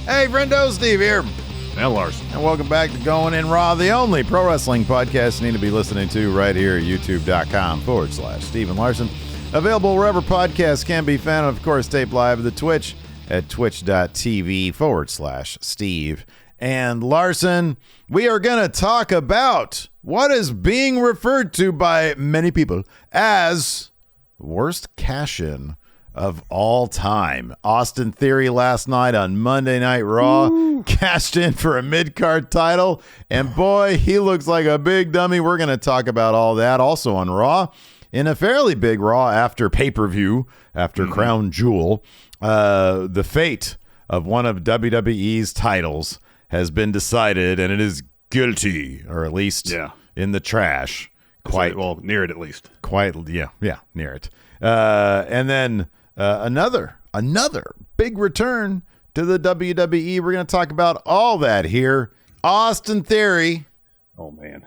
Hey, Friendo, Steve here. And Larson. And welcome back to Going In Raw, the only pro wrestling podcast you need to be listening to right here at youtube.com/Steve and Larson. Available wherever podcasts can be found. And of course, tape live at the Twitch at twitch.tv/Steve and Larson. We are going to talk about what is being referred to by many people as the worst cash-in of all time. Austin Theory last night on Monday Night Raw cashed in for a mid-card title, and boy, he looks like a big dummy. We're going to talk about all that also on Raw in a fairly big Raw after pay-per-view, after Crown Jewel. The fate of one of WWE's titles has been decided, and it is guilty, or at least in the trash. Well, near it at least. Near it. And then another big return to the WWE. We're going to talk about all that here. Austin Theory. Oh, man.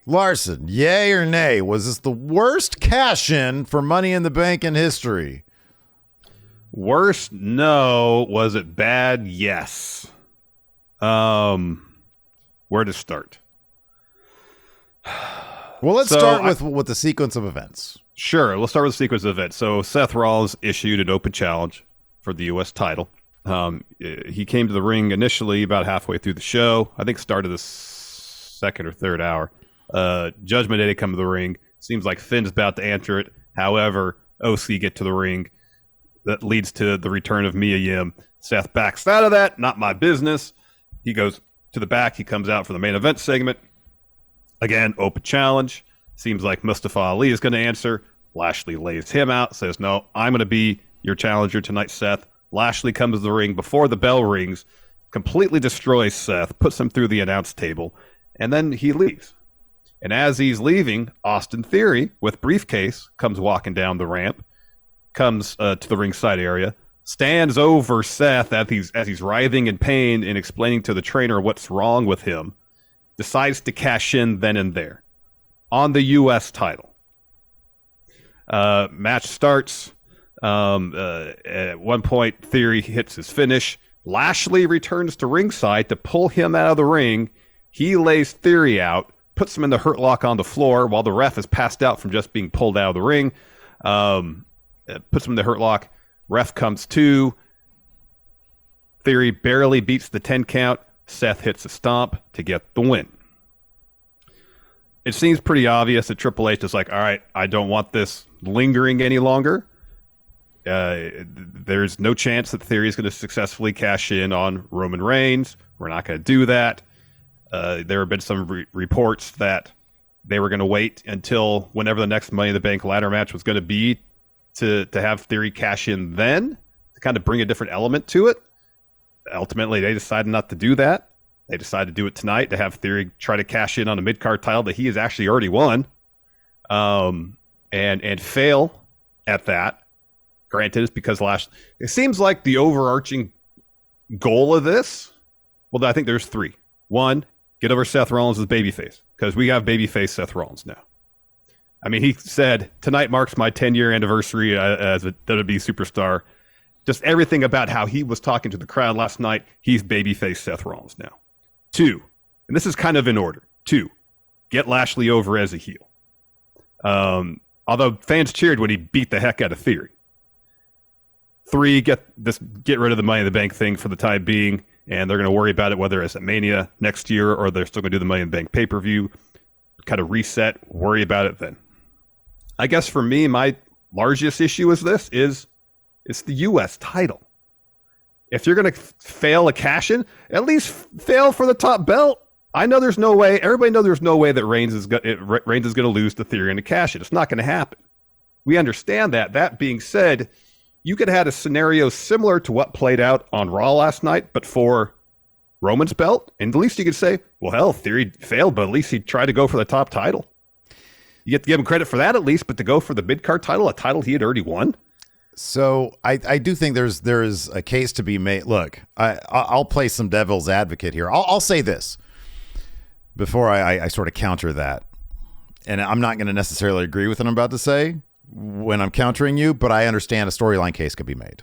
Larson, yay or nay? Was this the worst cash-in for Money in the Bank in history? Worst? No. Was it bad? Yes. Where to start? Well, let's start with the sequence of events. Sure, we'll start with the sequence of events. So Seth Rollins issued an open challenge for the U.S. title. He came to the ring initially about halfway through the show. I think started the second or third hour. Judgment Day to come to the ring. Seems like Finn's about to answer it. However, OC get to the ring. That leads to the return of Mia Yim. Seth backs out of that. Not my business. He goes to the back. He comes out for the main event segment. Again, open challenge. Seems like Mustafa Ali is going to answer. Lashley lays him out, says, no, I'm going to be your challenger tonight, Seth. Lashley comes to the ring before the bell rings, completely destroys Seth, puts him through the announce table, and then he leaves. And as he's leaving, Austin Theory, with briefcase, comes walking down the ramp, comes to the ringside area, stands over Seth as he's writhing in pain and explaining to the trainer what's wrong with him, decides to cash in then and there on the U.S. title. Match starts. At one point, Theory hits his finish. Lashley returns to ringside to pull him out of the ring. He lays Theory out, puts him in the hurt lock on the floor while the ref is passed out from just being pulled out of the ring. Puts him in the hurt lock. Ref comes to. Theory barely beats the 10 count. Seth hits a stomp to get the win. It seems pretty obvious that Triple H is like, all right, I don't want this lingering any longer. There's no chance that Theory is going to successfully cash in on Roman Reigns. We're not going to do that. There have been some reports that they were going to wait until whenever the next Money in the Bank ladder match was going to be to have Theory cash in then, to kind of bring a different element to it. Ultimately, they decided not to do that. They decided to do it tonight to have Theory try to cash in on a mid-card title that he has actually already won, and fail at that. Granted, it's because it seems like the overarching goal of this, well, I think there's three. One, get over Seth Rollins as babyface, because we have babyface Seth Rollins now. I mean, he said, tonight marks my 10-year anniversary as a WWE superstar. Just everything about how he was talking to the crowd last night, he's babyface Seth Rollins now. 2, and this is kind of in order. 2, get Lashley over as a heel. Although fans cheered when he beat the heck out of Theory. 3, get rid of the Money in the Bank thing for the time being, and they're going to worry about it whether it's at Mania next year or they're still going to do the Money in the Bank pay-per-view. Kind of reset, worry about it then. I guess for me, my largest issue is it's the U.S. title. If you're going to fail a cash-in, at least fail for the top belt. I know there's no way. Everybody knows there's no way that Reigns is going to lose to Theory in a cash-in. It's not going to happen. We understand that. That being said, you could have had a scenario similar to what played out on Raw last night, but for Roman's belt. And at least you could say, well, hell, Theory failed, but at least he tried to go for the top title. You get to give him credit for that at least, but to go for the mid-card title, a title he had already won. So I do think there is a case to be made. Look, I'll play some devil's advocate here. I'll say this before I sort of counter that. And I'm not going to necessarily agree with what I'm about to say when I'm countering you, but I understand a storyline case could be made.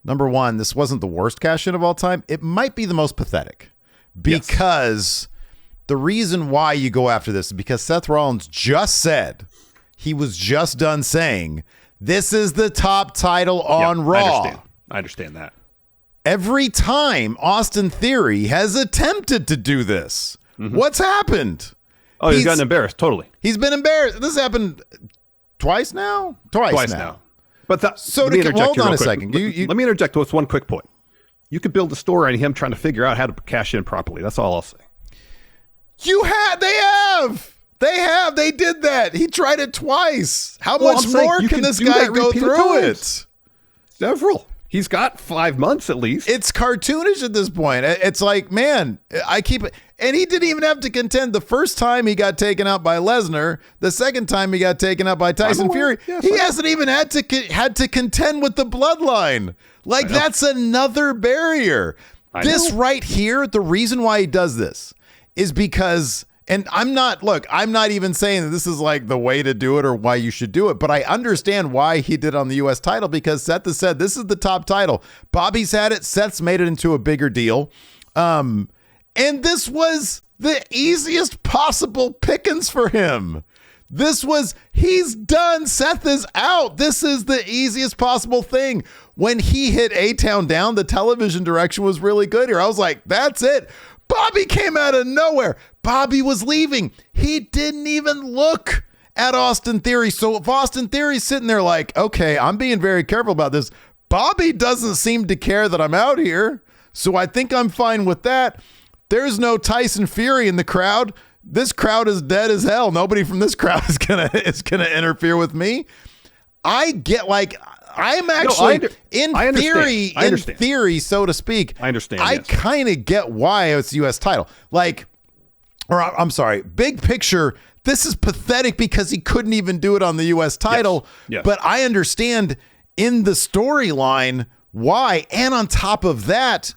number one, this wasn't the worst cash in of all time. It might be the most pathetic because the reason why you go after this is because Seth Rollins just said, he was just done saying, this is the top title on Raw. I understand that. Every time Austin Theory has attempted to do this, what's happened? Oh, he's gotten embarrassed. Totally. He's been embarrassed. This happened twice now? Twice now. But hold on a second. Let me interject with one quick point. You could build a story on him trying to figure out how to cash in properly. That's all I'll say. They did that. He tried it twice. How much more can this guy go through it? Several. He's got 5 months at least. It's cartoonish at this point. It's like, man, and he didn't even have to contend. The first time he got taken out by Lesnar, the second time he got taken out by Tyson Fury, he hasn't even had to contend with the bloodline. Like, that's another barrier. This right here, the reason why he does this is because, and I'm not even saying that this is like the way to do it or why you should do it, but I understand why he did on the U.S. title, because Seth has said this is the top title. Bobby's had it. Seth's made it into a bigger deal. And this was the easiest possible pickings for him. He's done. Seth is out. This is the easiest possible thing. When he hit A-Town down, the television direction was really good here. I was like, that's it. Bobby came out of nowhere. Bobby was leaving. He didn't even look at Austin Theory. So if Austin Theory's sitting there like, okay, I'm being very careful about this, Bobby doesn't seem to care that I'm out here. So I think I'm fine with that. There's no Tyson Fury in the crowd. This crowd is dead as hell. Nobody from this crowd is gonna interfere with me. I get, like, I'm actually in theory, so to speak. I understand. I kind of get why it's the U.S. title. Like, or I'm sorry, big picture. This is pathetic because he couldn't even do it on the U.S. title. Yes. But I understand in the storyline why. And on top of that,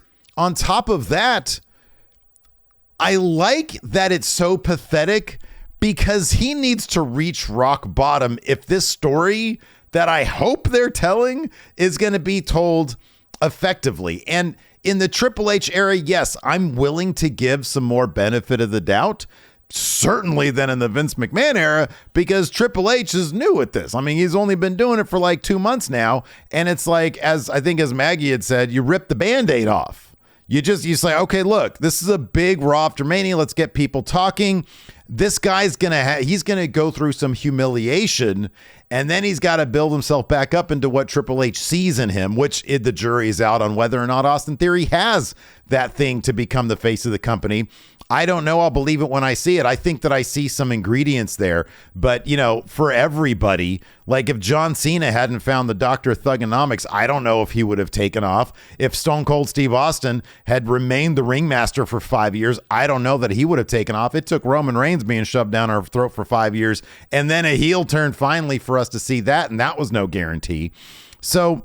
I like that it's so pathetic because he needs to reach rock bottom if this story that I hope they're telling is going to be told effectively. And in the Triple H era, yes, I'm willing to give some more benefit of the doubt, certainly than in the Vince McMahon era, because Triple H is new at this. I mean, he's only been doing it for like 2 months now. And it's like, as Maggie had said, you rip the Band-Aid off. You say, okay, look, this is a big Raw after Mania. Let's get people talking. This guy's he's going to go through some humiliation, and then he's got to build himself back up into what Triple H sees in him, which the jury is out on whether or not Austin Theory has that thing to become the face of the company. I don't know. I'll believe it when I see it. I think that I see some ingredients there. But, for everybody, like if John Cena hadn't found the Dr. Thugonomics, I don't know if he would have taken off. If Stone Cold Steve Austin had remained the ringmaster for 5 years, I don't know that he would have taken off. It took Roman Reigns being shoved down our throat for 5 years and then a heel turn finally for us to see that. And that was no guarantee. So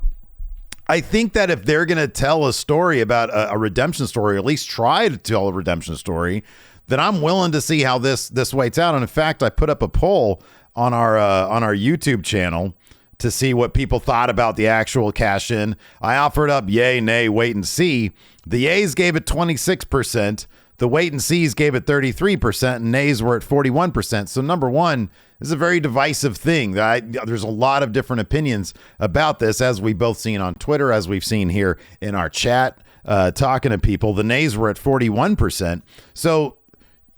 I think that if they're going to tell a story about a redemption story, or at least try to tell a redemption story, then I'm willing to see how this waits out. And in fact, I put up a poll on our YouTube channel to see what people thought about the actual cash in. I offered up yay, nay, wait and see. The yays gave it 26%. The wait and sees gave it 33%, and nays were at 41%. So number one, this is a very divisive thing. There's a lot of different opinions about this, as we've both seen on Twitter, as we've seen here in our chat, talking to people. The nays were at 41%. So,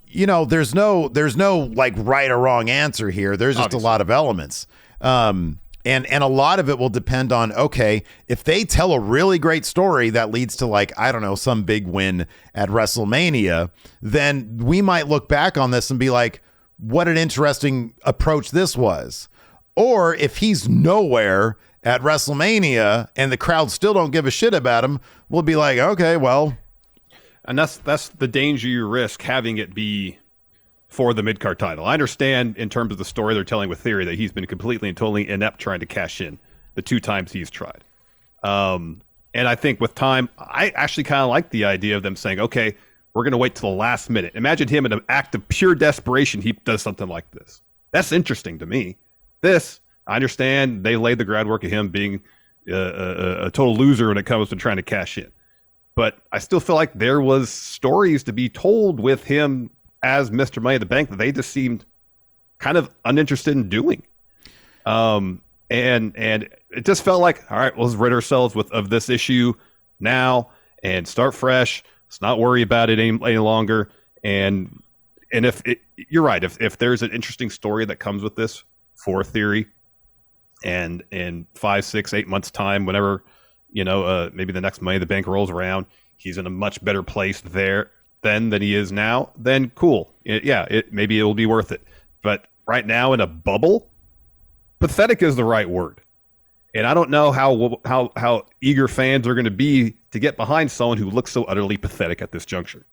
there's no like right or wrong answer here. There's just a lot of elements. And a lot of it will depend on, okay, if they tell a really great story that leads to, like, I don't know, some big win at WrestleMania, then we might look back on this and be like, what an interesting approach this was. Or if he's nowhere at WrestleMania and the crowd still don't give a shit about him, we'll be like, okay, well. And that's the danger you risk having it be for the mid-card title. I understand in terms of the story they're telling with Theory that he's been completely and totally inept trying to cash in the 2 times he's tried. And I think with time, I actually kind of like the idea of them saying, okay, we're going to wait till the last minute. Imagine him in an act of pure desperation. He does something like this. That's interesting to me. This, I understand they laid the groundwork of him being a total loser when it comes to trying to cash in. But I still feel like there was stories to be told with him as Mr. Money in the Bank that they just seemed kind of uninterested in doing. And it just felt like, all right, let's rid ourselves of this issue now and start fresh. Let's not worry about it any longer. And if you're right, if there's an interesting story that comes with this for Theory, and in 5, 6, 8 months time, whenever, maybe the next Money in the Bank rolls around, he's in a much better place there than he is now, then cool. Maybe it'll be worth it. But right now in a bubble, pathetic is the right word. And I don't know how eager fans are going to be to get behind someone who looks so utterly pathetic at this juncture.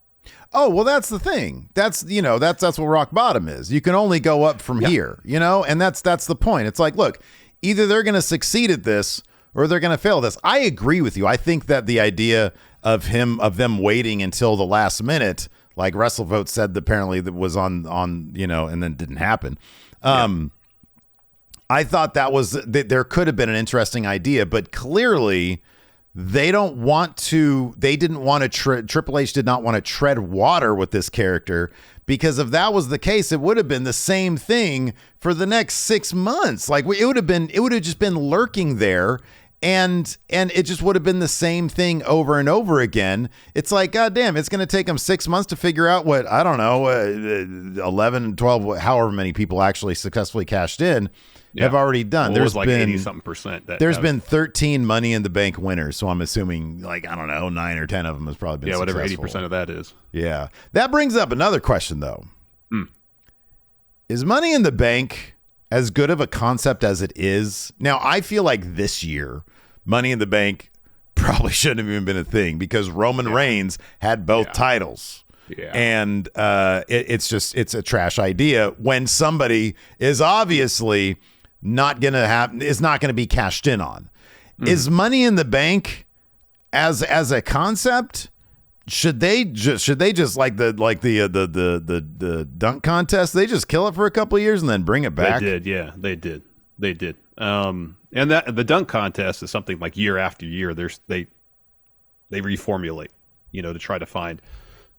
Oh, well, that's the thing. That's what rock bottom is. You can only go up from here, and that's the point. It's like, look, either they're going to succeed at this or they're going to fail this. I agree with you. I think that the idea of them waiting until the last minute, like WrestleVote said, apparently that was on, and then didn't happen. I thought there could have been an interesting idea, but clearly Triple H did not want to tread water with this character, because if that was the case, it would have been the same thing for the next 6 months. Like it would have just been lurking there, and it just would have been the same thing over and over again. It's like, God damn, it's going to take them 6 months to figure out what, I don't know, 11, 12, however many people actually successfully cashed in. Have already done. Well, there's like 80-something%. There's been 13 Money in the Bank winners, so I'm assuming 9 or 10 of them has probably been whatever successful. 80% of that is. Yeah, that brings up another question though. Is Money in the Bank as good of a concept as it is? Now, I feel like this year, Money in the Bank probably shouldn't have even been a thing, because Roman Reigns had both titles. Yeah. And it's a trash idea when somebody is obviously not going to be cashed in on. Is Money in the Bank as a concept? Should they just like the dunk contest? They just kill it for a couple of years and then bring it back. They did. And that the dunk contest is something like year after year. They reformulate, to try to find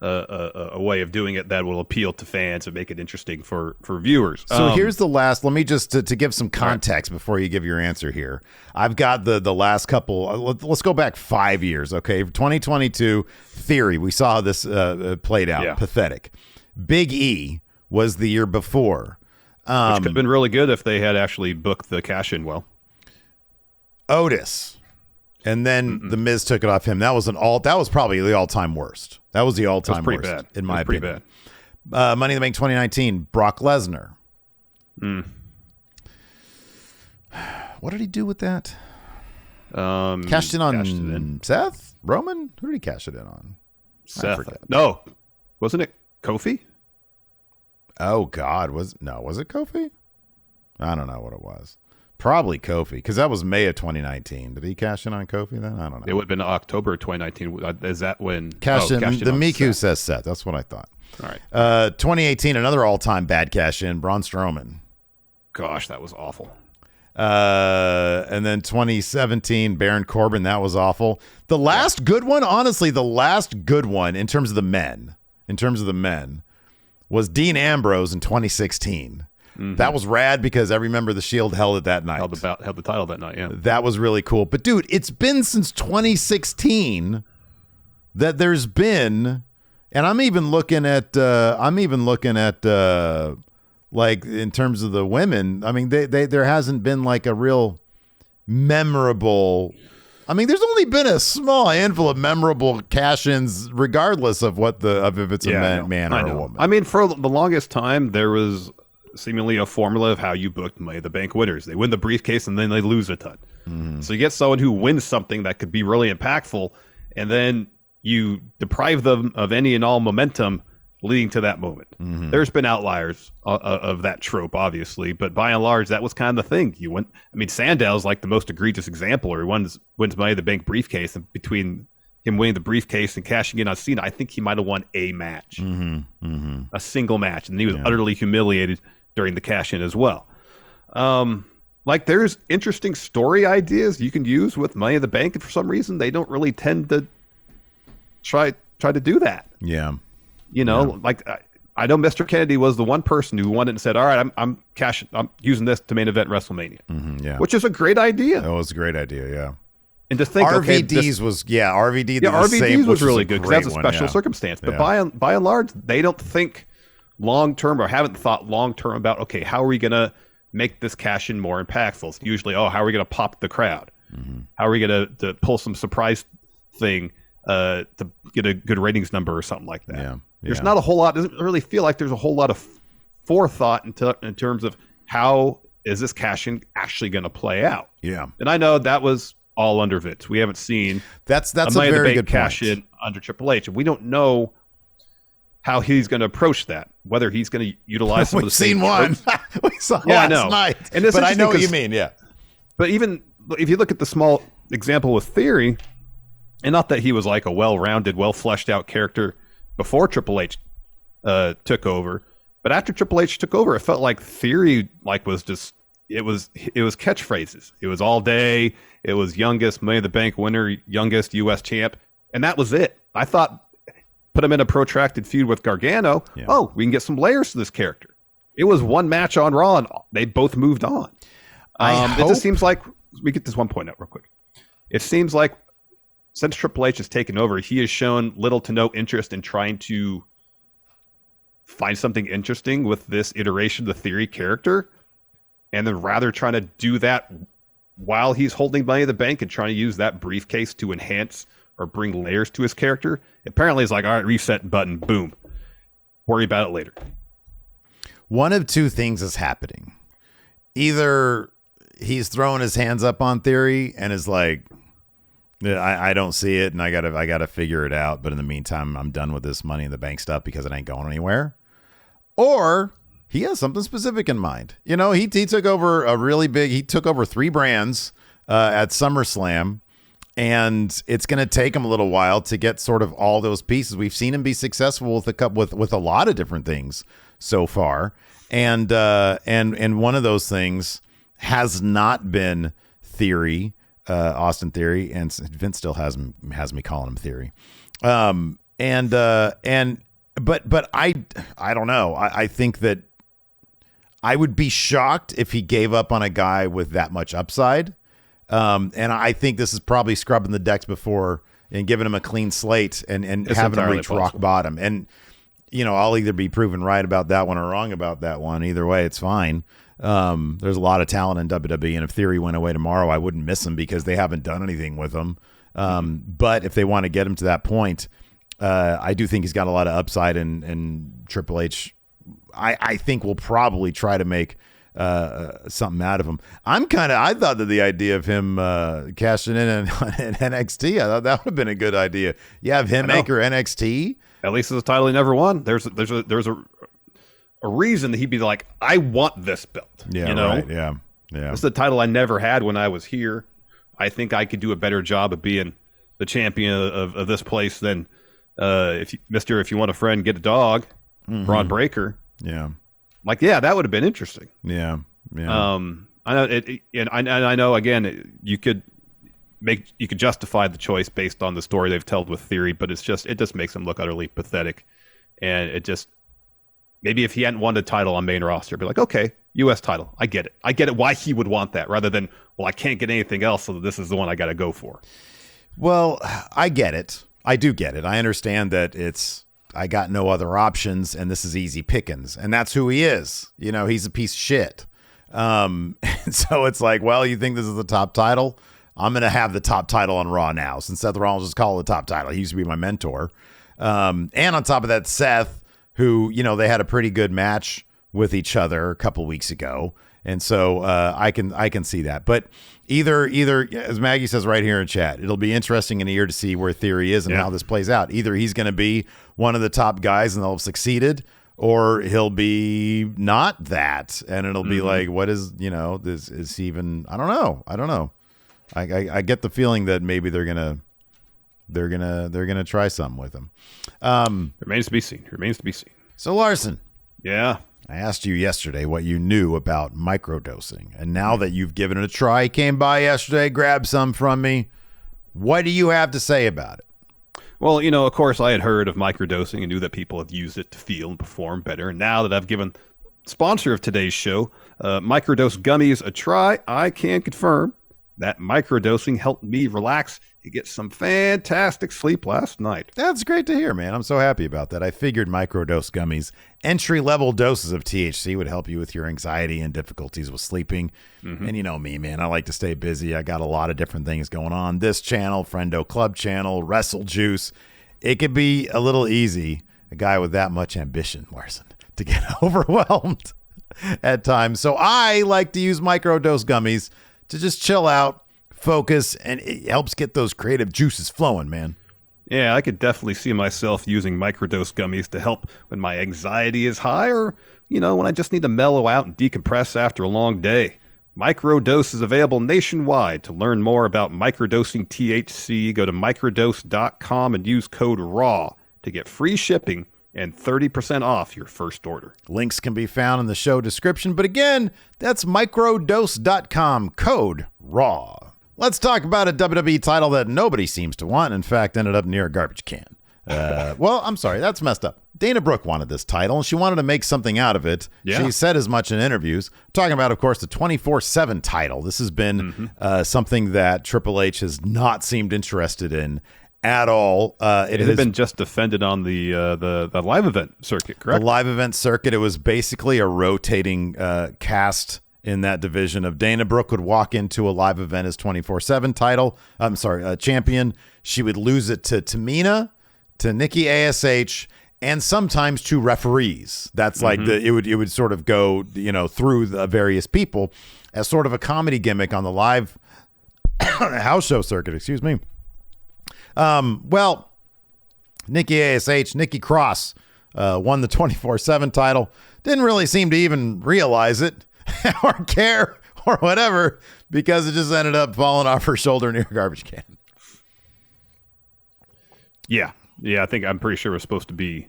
a way of doing it that will appeal to fans and make it interesting for viewers. So here's the last. Let me just to give some context before you give your answer here. I've got the last couple. Let's go back 5 years. Okay, 2022 Theory. We saw this played out. Yeah. Pathetic. Big E was the year before, which could have been really good if they had actually booked the cash in well. Otis. And then The Miz took it off him. That was probably the all-time worst. That was the all-time worst, bad. In my opinion. Pretty bad. Money in the Bank 2019, Brock Lesnar. What did he do with that? Cashed in on Seth? Roman? Who did he cash it in on? Seth. No. Wasn't it Kofi? Oh, God. Was it Kofi? I don't know what it was. Probably Kofi, because that was May of 2019. Did he cash in on Kofi then? I don't know. It would have been October 2019. Is that when cashed in? The Miku says Seth. That's what I thought. All right. 2018, another all-time bad cash in, Braun Strowman. Gosh, that was awful. And then 2017, Baron Corbin. That was awful. The last good one, honestly, in terms of the men, was Dean Ambrose in 2016. That was rad because every member of the Shield held it that night. Held the title that night, yeah. That was really cool. But dude, it's been since 2016 that there's been, and I'm even looking at like in terms of the women. I mean, there hasn't been like a real memorable. I mean, there's only been a small handful of memorable cash-ins, regardless of if it's a man or a woman. I mean, for the longest time, there was seemingly a formula of how you booked Money in the Bank winners. They win the briefcase and then they lose a ton. So you get someone who wins something that could be really impactful, and then you deprive them of any and all momentum leading to that moment. There's been outliers of that trope, obviously, but by and large, that was kind of the thing. Sandow's like the most egregious example, where he wins Money in the Bank briefcase, and between him winning the briefcase and cashing in on Cena, I think he might have won a match, a single match, and he was utterly humiliated during the cash in as well. Like, there's interesting story ideas you can use with Money in the Bank, and for some reason, they don't really tend to try to do that. Yeah. Like I know Mr. Kennedy was the one person who wanted and said, all right, I'm using this to main event WrestleMania. Yeah. Which is a great idea. That was a great idea, yeah. And to think, RVD's RVD's was really good because that's a special circumstance. But Yeah. by and large, they don't think long term or haven't thought long term about, okay, how are we going to make this cash in more impactful? It's usually, how are we going to pop the crowd? How are we going to pull some surprise thing to get a good ratings number or something like that? Yeah. There's not a whole lot. Doesn't really feel like there's a whole lot of forethought in terms of how is this cash in actually going to play out. Yeah. And I know that was all under Vince. We haven't seen that's a Money in the very Bank good cash point. in under Triple H, and we don't know how he's going to approach that. Whether he's going to utilize some of the same one. tropes. We saw I last know. night. And it's but I know what you interesting mean. Yeah. But even if you look at the small example with Theory, and not that he was like a well-rounded, well-fleshed-out character before Triple H took over, but after Triple H took over, it felt like Theory was just it was catchphrases. It was all day. It was youngest Money in the Bank winner, youngest U.S. champ, and that was it. I thought, put him in a protracted feud with Gargano. Yeah. Oh, we can get some layers to this character. It was one match on Raw, and they both moved on. It just seems like, we get this one point out real quick. It seems like since Triple H has taken over, he has shown little to no interest in trying to find something interesting with this iteration of the Theory character, and then rather trying to do that while he's holding Money in the Bank and trying to use that briefcase to enhance or bring layers to his character. Apparently, it's like, all right, reset button, boom. Worry about it later. One of two things is happening. Either he's throwing his hands up on Theory and is like, I don't see it, and I gotta figure it out. But in the meantime, I'm done with this Money in the Bank stuff because it ain't going anywhere. Or he has something specific in mind. He took over he took over 3 brands at SummerSlam, and it's going to take him a little while to get sort of all those pieces. We've seen him be successful with a lot of different things so far, and one of those things has not been Theory, Austin Theory, and Vince still has me calling him Theory. But I don't know. I think that I would be shocked if he gave up on a guy with that much upside. And I think this is probably scrubbing the decks before and giving him a clean slate and having him reach rock bottom. And, I'll either be proven right about that one or wrong about that one. Either way, it's fine. There's a lot of talent in WWE, and if Theory went away tomorrow, I wouldn't miss him because they haven't done anything with him. But if they want to get him to that point, I do think he's got a lot of upside, and Triple H, I think, will probably try to make something out of him. I thought that the idea of him cashing in NXT, I thought that would have been a good idea. You have him anchor NXT. At least it's a title he never won. There's a reason that he'd be like, I want this belt. Yeah, right. Yeah. This is a title I never had when I was here. I think I could do a better job of being the champion of this place than if you want a friend, get a dog, Braun Breaker. Yeah. That would have been interesting. Yeah. Yeah. I know it, and I know again you could justify the choice based on the story they've told with Theory, but it just makes him look utterly pathetic, and it just maybe if he hadn't won the title on main roster, be like, okay, U.S. title, I get it why he would want that rather than, well, I can't get anything else, so this is the one I got to go for. Well, I get it. I do get it. I understand that I got no other options, and this is easy pickings, and that's who he is. He's a piece of shit. And so it's like, well, you think this is the top title? I'm going to have the top title on Raw now, since Seth Rollins is called the top title. He used to be my mentor. And on top of that, Seth, who, they had a pretty good match with each other a couple weeks ago. And so I can see that. But either, as Maggie says right here in chat, it'll be interesting in a year to see where Theory is and how this plays out. Either he's going to be one of the top guys and they'll have succeeded, or he'll be not that. And it'll be like, what is, this is even, I don't know. I get the feeling that maybe they're gonna try something with him. Remains to be seen. So Larson, yeah, I asked you yesterday what you knew about microdosing, and now that you've given it a try, came by yesterday, grabbed some from me. What do you have to say about it? Well, of course, I had heard of microdosing and knew that people have used it to feel and perform better. And now that I've given sponsor of today's show, microdose gummies, a try, I can confirm that microdosing helped me relax and get some fantastic sleep last night. That's great to hear, man. I'm so happy about that. I figured microdose gummies, entry-level doses of THC would help you with your anxiety and difficulties with sleeping. Mm-hmm. And you know me, man. I like to stay busy. I got a lot of different things going on. This channel, Friendo Club channel, Wrestle Juice. It could be a little easy, a guy with that much ambition, Larson, to get overwhelmed at times. So I like to use microdose gummies to just chill out, focus, and it helps get those creative juices flowing, man. Yeah, I could definitely see myself using microdose gummies to help when my anxiety is high or, when I just need to mellow out and decompress after a long day. Microdose is available nationwide. To learn more about microdosing THC, go to microdose.com and use code RAW to get free shipping and 30% off your first order. Links can be found in the show description, but again, that's microdose.com, code RAW. Let's talk about a WWE title that nobody seems to want, in fact, ended up near a garbage can. Well, I'm sorry, that's messed up. Dana Brooke wanted this title, and she wanted to make something out of it. Yeah. She said as much in interviews. I'm talking about, of course, the 24/7 title. This has been something that Triple H has not seemed interested in at all. It has been just defended on the live event circuit, correct? The live event circuit. It was basically a rotating cast in that division of Dana Brooke would walk into a live event as 24/7 title. Champion. She would lose it to Tamina, to Nikki ASH, and sometimes to referees. That's like it would sort of go through the various people as sort of a comedy gimmick on the live house show circuit. Excuse me. Well, Nikki ASH, Nikki Cross, won the 24/7 title. Didn't really seem to even realize it or care or whatever, because it just ended up falling off her shoulder near a garbage can. Yeah. I'm pretty sure it was supposed to be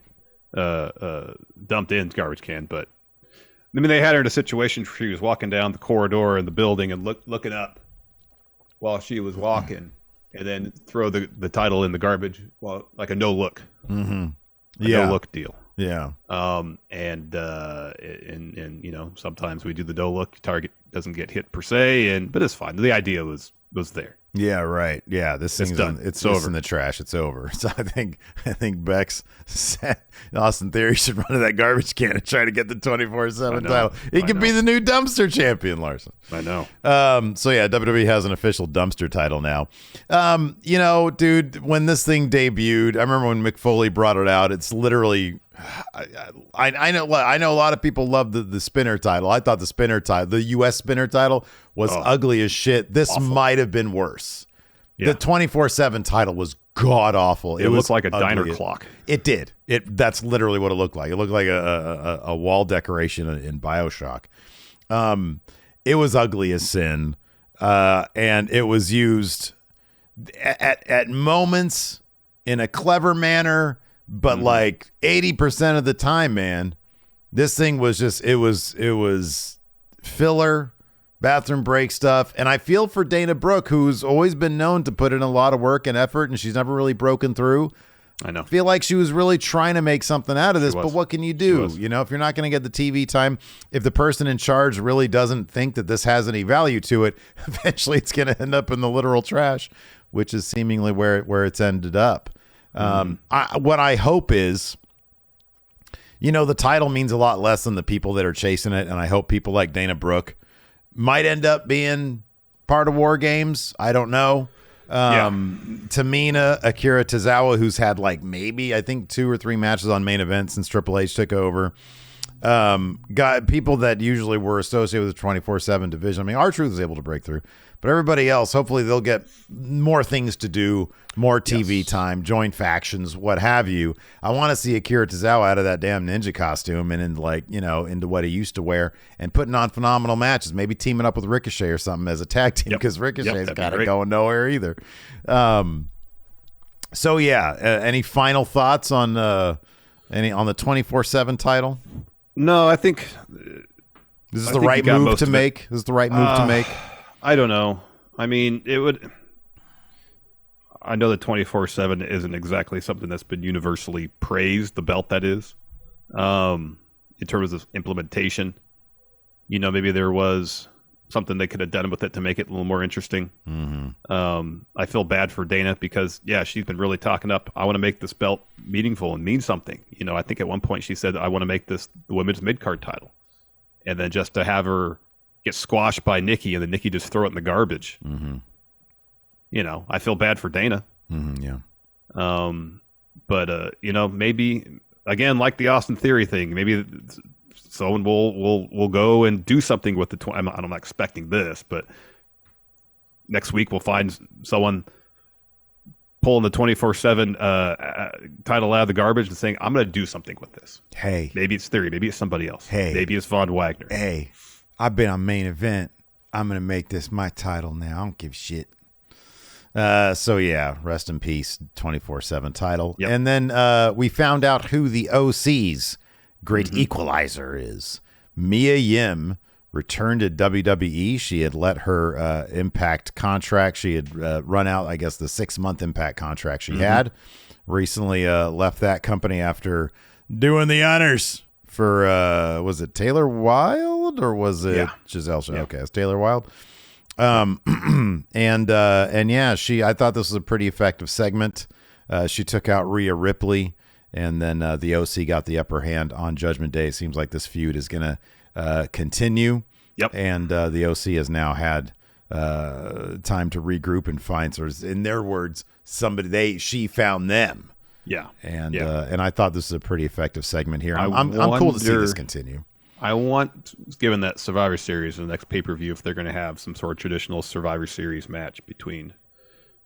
dumped in garbage can, but I mean, they had her in a situation where she was walking down the corridor in the building and looking up while she was walking. And then throw the title in the garbage, like a no look, no look deal. Yeah. And sometimes we do the no look. Target doesn't get hit per se, but it's fine. The idea was there. Yeah, right. Yeah, this thing's done. It's over. In the trash. It's over. So I think Bex said Austin Theory should run to that garbage can and try to get the 24/7 title. He could be the new dumpster champion, Larson. I know. So yeah, WWE has an official dumpster title now. Dude, when this thing debuted, I remember when Mick Foley brought it out. It's literally. I know a lot of people love the spinner title. I thought the spinner title, the U.S. spinner title, was ugly as shit. This awful. Might have been worse. Yeah. The 24/7 title was god awful. It looked like a diner clock. It did. That's literally what it looked like. It looked like a wall decoration in BioShock. It was ugly as sin, and it was used at moments in a clever manner. But like 80% of the time, man, this thing was just, it was filler, bathroom break stuff. And I feel for Dana Brooke, who's always been known to put in a lot of work and effort, and she's never really broken through. I know. I feel like she was really trying to make something out of this, but what can you do? If you're not going to get the TV time, if the person in charge really doesn't think that this has any value to it, eventually it's going to end up in the literal trash, which is seemingly where it's ended up. What I hope is, the title means a lot less than the people that are chasing it. And I hope people like Dana Brooke might end up being part of War Games. I don't know. Tamina, Akira Tozawa, who's had maybe, I think 2 or 3 matches on main event since Triple H took over. Got people that usually were associated with the 24/7 division. I mean, R-Truth was able to break through, but everybody else, hopefully they'll get more things to do, more TV time, join factions, what have you. I want to see Akira Tozawa out of that damn ninja costume and into what he used to wear and putting on phenomenal matches, maybe teaming up with Ricochet or something as a tag team, because Ricochet's got it going nowhere either. Any final thoughts on the 24/7 title? No, I think This is the right move to make. This is the right move to make. I don't know. I mean, it would. I know that 24/7 isn't exactly something that's been universally praised. The belt that is, in terms of implementation. Maybe there was something they could have done with it to make it a little more interesting. Mm-hmm. I feel bad for Dana because, she's been really talking up. I want to make this belt meaningful and mean something. I think at one point she said, I want to make this the women's mid-card title. And then just to have her get squashed by Nikki and then Nikki just throw it in the garbage. Mm-hmm. I feel bad for Dana. Mm-hmm, yeah. But maybe, again, like the Austin Theory thing, maybe someone will go and do something with the. I'm not expecting this, but next week we'll find someone pulling the 24/7 title out of the garbage and saying, "I'm going to do something with this." Hey, maybe it's Theory, maybe it's somebody else. Hey, maybe it's Von Wagner. Hey, I've been on Main Event. I'm going to make this my title now. I don't give a shit. So rest in peace, 24/7 title. Yep. And then we found out who the OC's great equalizer is. Mia Yim returned to WWE. She had let her Impact contract. She had run out, I guess, the 6-month Impact contract she had. Recently left that company after doing the honors for, was it Taylor Wilde or was it Giselle? Yeah. Okay, it's Taylor Wilde. I thought this was a pretty effective segment. She took out Rhea Ripley, and then the OC got the upper hand on Judgment Day. It seems like this feud is going to continue. Yep. And the OC has now had time to regroup and find, sort of, in their words, she found them. Yeah. And I thought this was a pretty effective segment here. I'm cool to see this continue. I want, given that Survivor Series and the next pay-per-view, if they're going to have some sort of traditional Survivor Series match between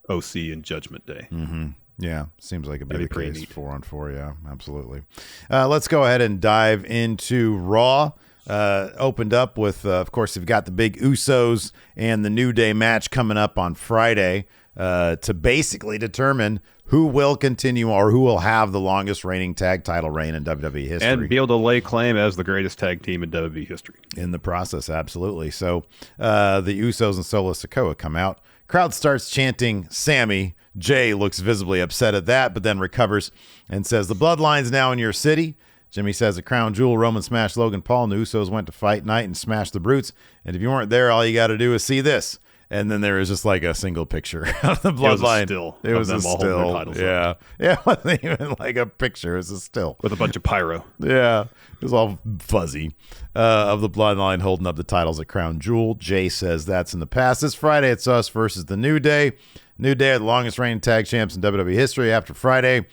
OC and Judgment Day. Mm-hmm. Yeah, seems like it'd be the case. Neat. 4-on-4, yeah, absolutely. Let's go ahead and dive into Raw. Opened up with, of course, you've got the big Usos and the New Day match coming up on Friday to basically determine who will continue or who will have the longest reigning tag title reign in WWE history. And be able to lay claim as the greatest tag team in WWE history. In the process, absolutely. So the Usos and Solo Sikoa come out. Crowd starts chanting Sammy. Jay looks visibly upset at that, but then recovers and says, the Bloodline's now in your city. Jimmy says at Crown Jewel, Roman smashed Logan Paul, and the Usos went to Fight Night and smashed the Brutes. And if you weren't there, all you got to do is see this. And then there was just like a single picture of the Bloodline. It was a still. Yeah. Yeah, it wasn't even like a picture. It was a still. With a bunch of pyro. Yeah. It was all fuzzy of the Bloodline holding up the titles at Crown Jewel. Jay says that's in the past. This Friday, it's us versus the New Day. New Day are the longest reigning tag champs in WWE history. After Friday,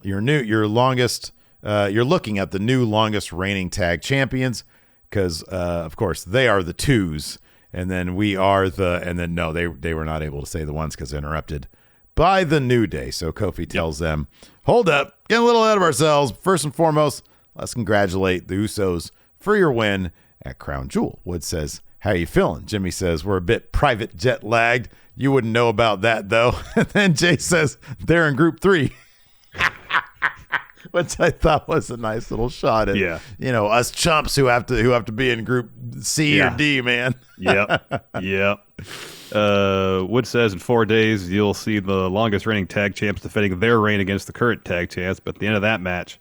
you're looking at the new longest reigning tag champions because, of course, they are the twos. And then we are they were not able to say the ones because interrupted by the New Day. So Kofi tells them, hold up, get a little ahead of ourselves. First and foremost, let's congratulate the Usos for your win at Crown Jewel. Wood says, how you feeling? Jimmy says, we're a bit private jet lagged. You wouldn't know about that, though. And then Jay says, they're in group 3. Which I thought was a nice little shot at, us chumps who have to be in group C or D, man. Yep. Wood says in 4 days you'll see the longest reigning tag champs defending their reign against the current tag champs. But at the end of that match,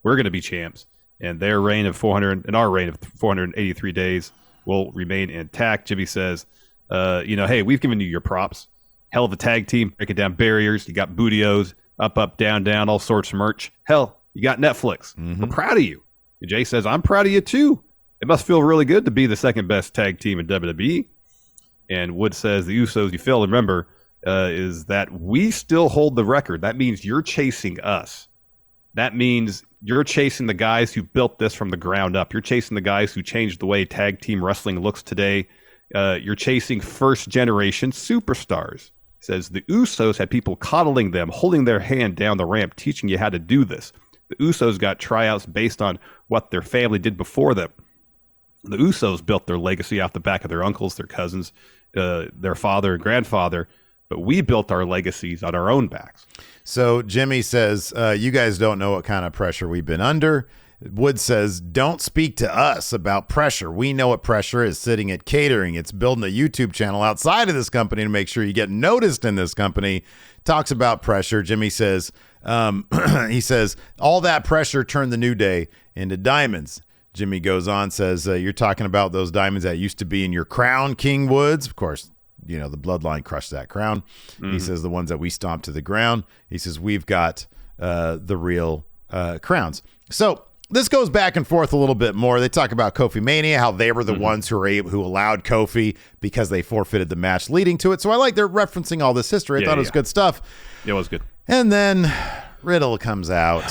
we're going to be champs, and our reign of 483 days will remain intact. Jimmy says, hey, we've given you your props. Hell of a tag team, breaking down barriers. You got Bootios. Up, down, down, all sorts of merch. Hell, you got Netflix. Mm-hmm. We're proud of you. And Jay says, I'm proud of you too. It must feel really good to be the second best tag team in WWE. And Wood says, the Usos, you fail to remember, is that we still hold the record. That means you're chasing us. That means you're chasing the guys who built this from the ground up. You're chasing the guys who changed the way tag team wrestling looks today. You're chasing first generation superstars. Says the Usos had people coddling them, holding their hand down the ramp, teaching you how to do this. The Usos got tryouts based on what their family did before them. The Usos built their legacy off the back of their uncles, their cousins, their father and grandfather, but we built our legacies on our own backs. So Jimmy says, you guys don't know what kind of pressure we've been under. Woods says, don't speak to us about pressure. We know what pressure is. Sitting at catering. It's building a YouTube channel outside of this company to make sure you get noticed in this company. Talks about pressure. Jimmy says, he says, all that pressure turned the New Day into diamonds. Jimmy goes on, says, you're talking about those diamonds that used to be in your crown, King Woods. Of course, you know, the bloodline crushed that crown. He says the ones that we stomped to the ground. He says, we've got the real crowns. So this goes back and forth a little bit more. They talk about Kofi Mania, how they were the ones who allowed Kofi because they forfeited the match leading to it. So I like they're referencing all this history. I thought it was good stuff. It was good. And then Riddle comes out.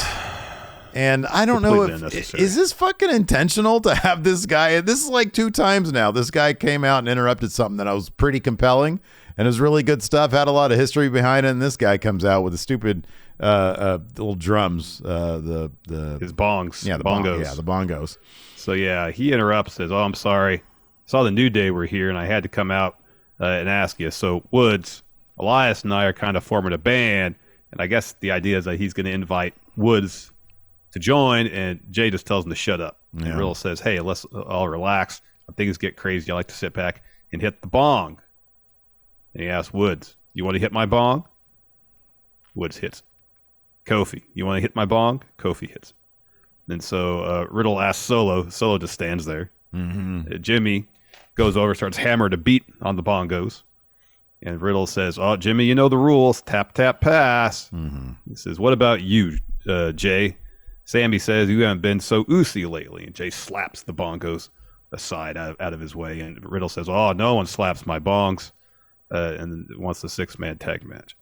And I don't know if, is this fucking intentional to have this guy? This is like 2 times now. This guy came out and interrupted something that was pretty compelling and it was really good stuff. Had a lot of history behind it. And this guy comes out with the stupid little drums. His bongs. Yeah, the bongos. The bongos. So yeah, he interrupts, says, oh, I'm sorry. Saw the New Day were here and I had to come out and ask you. So Woods, Elias and I are kind of forming a band. And I guess the idea is that he's going to invite Woods to join, and Jay just tells him to shut up. Yeah. And Riddle says, hey, let's all relax. When things get crazy, I like to sit back and hit the bong. And he asks Woods, you want to hit my bong? Woods hits. Kofi, you want to hit my bong? Kofi hits. And so Riddle asks Solo. Solo just stands there. Jimmy goes over, starts hammering a beat on the bongos. And Riddle says, oh, Jimmy, you know the rules. Tap, tap, pass. He says, what about you, Jay? Sammy says, you haven't been so oozy lately. And Jay slaps the bongos aside out of his way. And Riddle says, oh, no one slaps my bongs. And wants the 6-man tag match.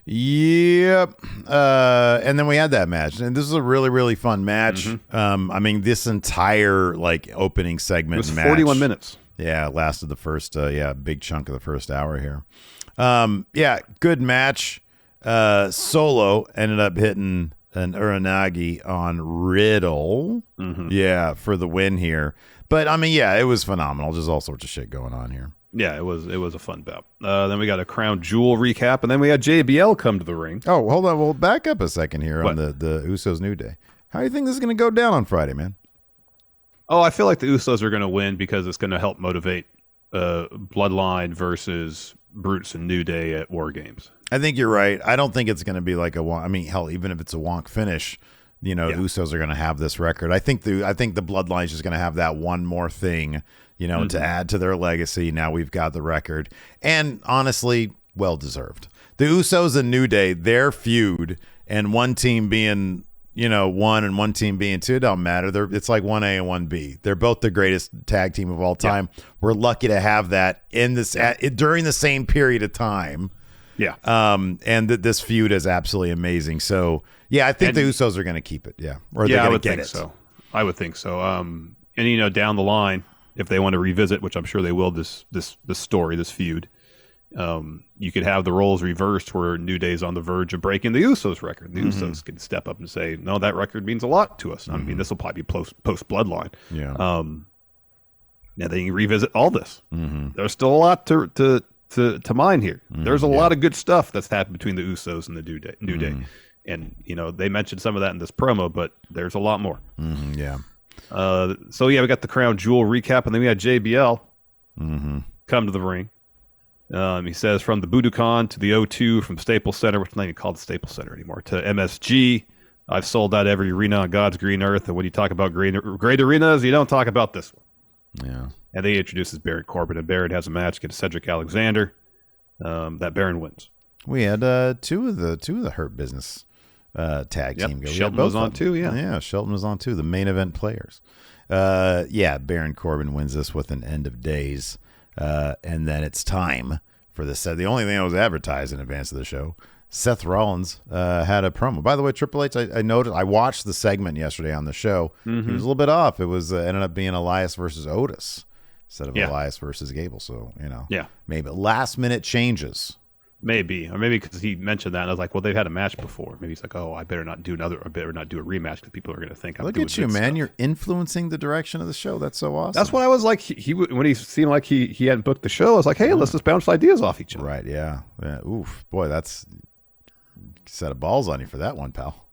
Yep. And then we had that match. And this is a really, really fun match. I mean, this entire like opening segment it was 41 minutes. Yeah, it lasted the first, big chunk of the first hour here. Good match. Solo ended up hitting an Uranagi on Riddle. For the win here. But I mean, it was phenomenal. Just all sorts of shit going on here. Yeah, it was a fun bout. Then we got a Crown Jewel recap, and then we had JBL come to the ring. Oh, hold on. We'll back up a second here on the Usos New Day. How do you think this is going to go down on Friday, man? Oh, I feel like the Usos are going to win because it's going to help motivate Bloodline versus Brutes and New Day at War Games. I think you're right. I don't think it's going to be like hell, even if it's a wonk finish, the Usos are going to have this record. I think the Bloodline is just going to have that one more thing, to add to their legacy. Now we've got the record, and honestly, well deserved. The Usos and New Day, their feud, and one team being 1 and one team being 2, don't matter. It's like 1A and 1B. They're both the greatest tag team of all time. Yeah. We're lucky to have that in this during the same period of time. Yeah. And this feud is absolutely amazing. So, I think the Usos are going to keep it. Yeah. Or they're going to get it. So. I would think so. And down the line, if they want to revisit, which I'm sure they will, this story, this feud, you could have the roles reversed where New Day's on the verge of breaking the Usos record. The Usos can step up and say, no, that record means a lot to us. I mean, this will probably be post Bloodline. Yeah. Now they can revisit all this. There's still a lot to mine here. There's a lot of good stuff that's happened between the Usos and the New Day. And, they mentioned some of that in this promo, but there's a lot more. So, we got the Crown Jewel recap, and then we had JBL come to the ring. He says, from the Budokan to the O2, from Staples Center, which is not even called the Staples Center anymore, to MSG. I've sold out every arena on God's green earth, and when you talk about great arenas, you don't talk about this one. Yeah. And they introduces Baron Corbin, and Baron has a match against Cedric Alexander. That Baron wins. We had two of the Hurt Business tag team go. Shelton was on too, Yeah, Shelton was on too, the main event players. Baron Corbin wins this with an end of days. And then it's time for the only thing that was advertised in advance of the show. Seth Rollins had a promo. By the way, Triple H, I noticed, I watched the segment yesterday on the show. He was a little bit off. It was ended up being Elias versus Otis instead of Elias versus Gable. So, maybe last minute changes. Maybe, or maybe because he mentioned that, and I was like, well, they've had a match before. Maybe he's like, oh, I better not do a rematch because people are going to think I'm Look doing at you, man. stuff. You're influencing the direction of the show. That's so awesome. That's what I was like. He when he seemed like he hadn't booked the show, I was like, hey, let's just bounce ideas off each other. Right, yeah. Oof, boy, that's set of balls on you for that one, pal.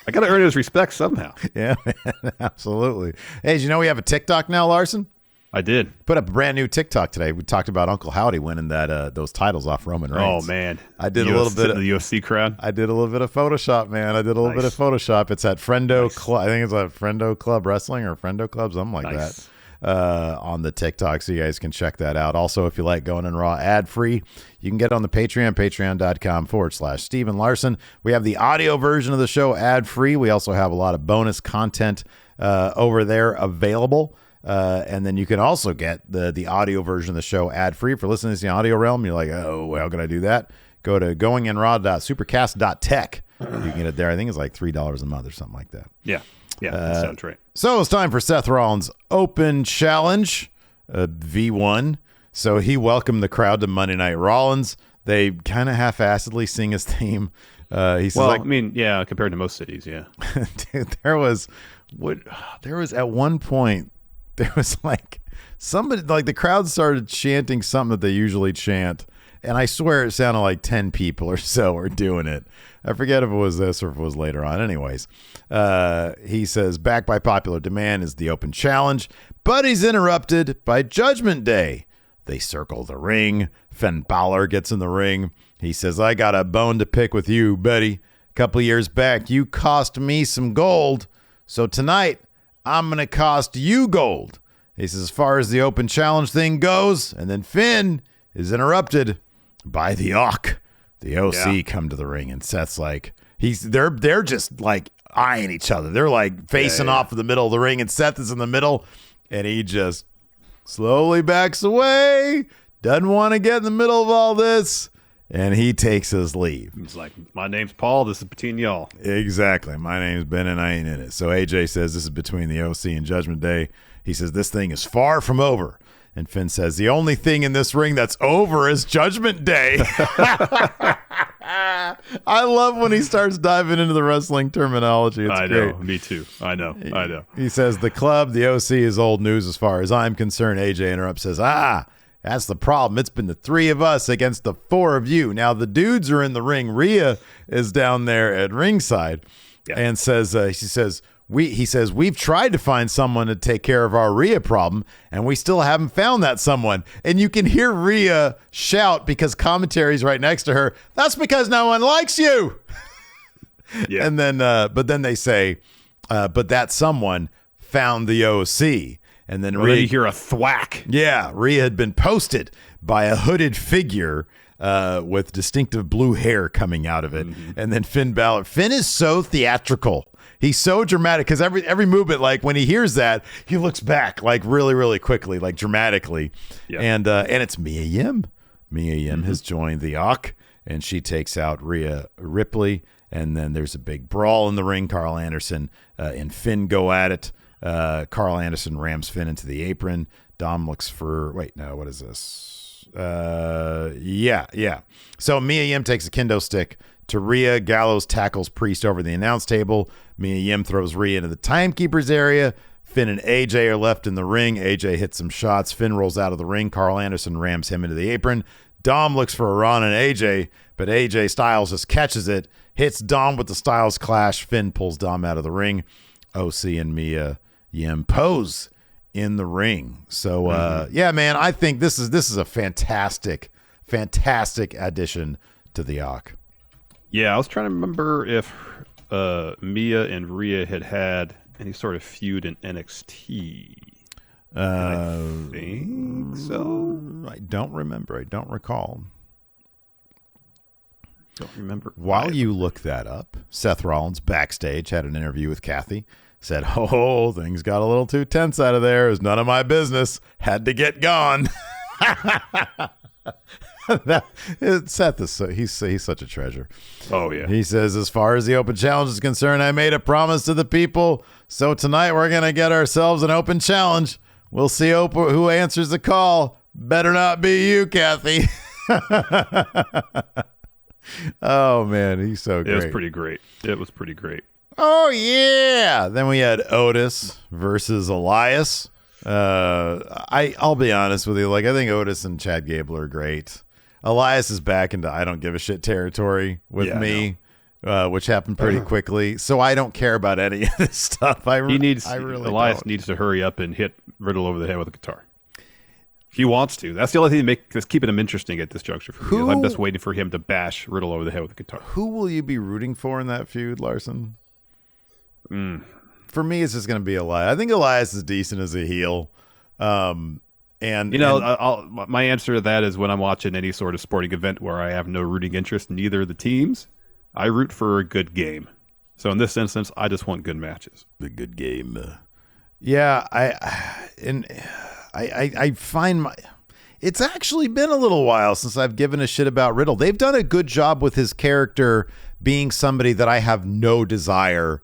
I got to earn his respect somehow. Yeah, man, absolutely. Hey, did you know we have a TikTok now, Larson? I did. Put up a brand new TikTok today. We talked about Uncle Howdy winning those titles off Roman Reigns. Oh, man. I did a little bit of the UFC crowd. I did a little bit of Photoshop, man. I did a little bit of Photoshop. It's at Friendo Club. I think it's at Friendo Club Wrestling or Friendo Club, something like that. On the TikTok, so you guys can check that out. Also, if you like going in Raw ad-free, you can get on the Patreon, patreon.com/Steven Larson. We have the audio version of the show ad-free. We also have a lot of bonus content over there available. And then you can also get the audio version of the show ad-free. For listening to the audio realm, you're like, oh, how can I do that? Go to goinginraw.supercast.tech. You can get it there. I think it's like $3 a month or something like that. Yeah. Yeah, that sounds right. So it's time for Seth Rollins' Open Challenge, V1. So he welcomed the crowd to Monday Night Rollins. They kind of half-assedly sing his theme. He says, compared to most cities, yeah. Dude, there was at one point, there was like somebody, like the crowd started chanting something that they usually chant. And I swear it sounded like 10 people or so were doing it. I forget if it was this or if it was later on. Anyways, he says, back by popular demand is the Open Challenge, but he's interrupted by Judgment Day. They circle the ring. Finn Balor gets in the ring. He says, I got a bone to pick with you, Betty. A couple years back, you cost me some gold. So tonight, I'm going to cost you gold. He says, as far as the Open Challenge thing goes, and then Finn is interrupted by the The OC come to the ring, and Seth's like, they're just like eyeing each other. They're like facing off in the middle of the ring, and Seth is in the middle, and he just slowly backs away, doesn't want to get in the middle of all this, and he takes his leave. He's like, my name's Paul, this is between y'all. Exactly. My name's Ben, and I ain't in it. So AJ says this is between the OC and Judgment Day. He says this thing is far from over. And Finn says, the only thing in this ring that's over is Judgment Day. I love when he starts diving into the wrestling terminology. It's great. Know. Me too. I know. He says, the club, the OC is old news as far as I'm concerned. AJ interrupts, says, that's the problem. It's been the three of us against the four of you. Now, the dudes are in the ring. Rhea is down there at ringside and says, he says, we've tried to find someone to take care of our Rhea problem, and we still haven't found that someone. And you can hear Rhea shout because commentary's right next to her. That's because no one likes you. Yeah. And then, but then they say, but that someone found the OC. And then Rhea, you hear a thwack. Yeah, Rhea had been posted by a hooded figure with distinctive blue hair coming out of it. Mm-hmm. And then Finn Balor. Finn is so theatrical. He's so dramatic because every movement, like when he hears that, he looks back like really, really quickly, like dramatically. Yeah. And it's Mia Yim. Mia Yim has joined the Ak, and she takes out Rhea Ripley. And then there's a big brawl in the ring. Carl Anderson and Finn go at it. Carl Anderson rams Finn into the apron. Dom looks for, what is this? Yeah. So Mia Yim takes a kendo stick to Rhea. Gallows tackles Priest over the announce table. Mia Yim throws Rhea into the timekeeper's area. Finn and AJ are left in the ring. AJ hits some shots. Finn rolls out of the ring. Carl Anderson rams him into the apron. Dom looks for a run on AJ, but AJ Styles just catches it, hits Dom with the Styles Clash. Finn pulls Dom out of the ring. OC and Mia Yim pose in the ring. So, yeah, man, I think this is a fantastic addition to the Ak. Yeah, I was trying to remember if Mia and Rhea had any sort of feud in NXT. I think so. I don't remember. I don't recall. Don't remember. While you look that up, Seth Rollins backstage had an interview with Kathy. Said, "Oh, things got a little too tense out of there. It was none of my business. Had to get gone." Seth is he's such a treasure. Oh yeah. He says, as far as the Open Challenge is concerned, I made a promise to the people. So tonight we're gonna get ourselves an Open Challenge. We'll see who answers the call. Better not be you, Kathy. Oh man, he's so great. It was pretty great. Oh yeah. Then we had Otis versus Elias. I'll be honest with you. Like, I think Otis and Chad Gable are great. Elias is back into I don't give a shit territory with me. which happened pretty quickly. So I don't care about any of this stuff. Elias needs to hurry up and hit Riddle over the head with a guitar. He wants to. That's the only thing that's keeping him interesting at this juncture for me. I'm just waiting for him to bash Riddle over the head with a guitar. Who will you be rooting for in that feud, Larson? For me, it's just going to be Elias. I think Elias is decent as a heel. My answer to that is when I'm watching any sort of sporting event where I have no rooting interest in either of the teams, I root for a good game. So in this instance, I just want good matches. The good game. Yeah, I find it's actually been a little while since I've given a shit about Riddle. They've done a good job with his character being somebody that I have no desire.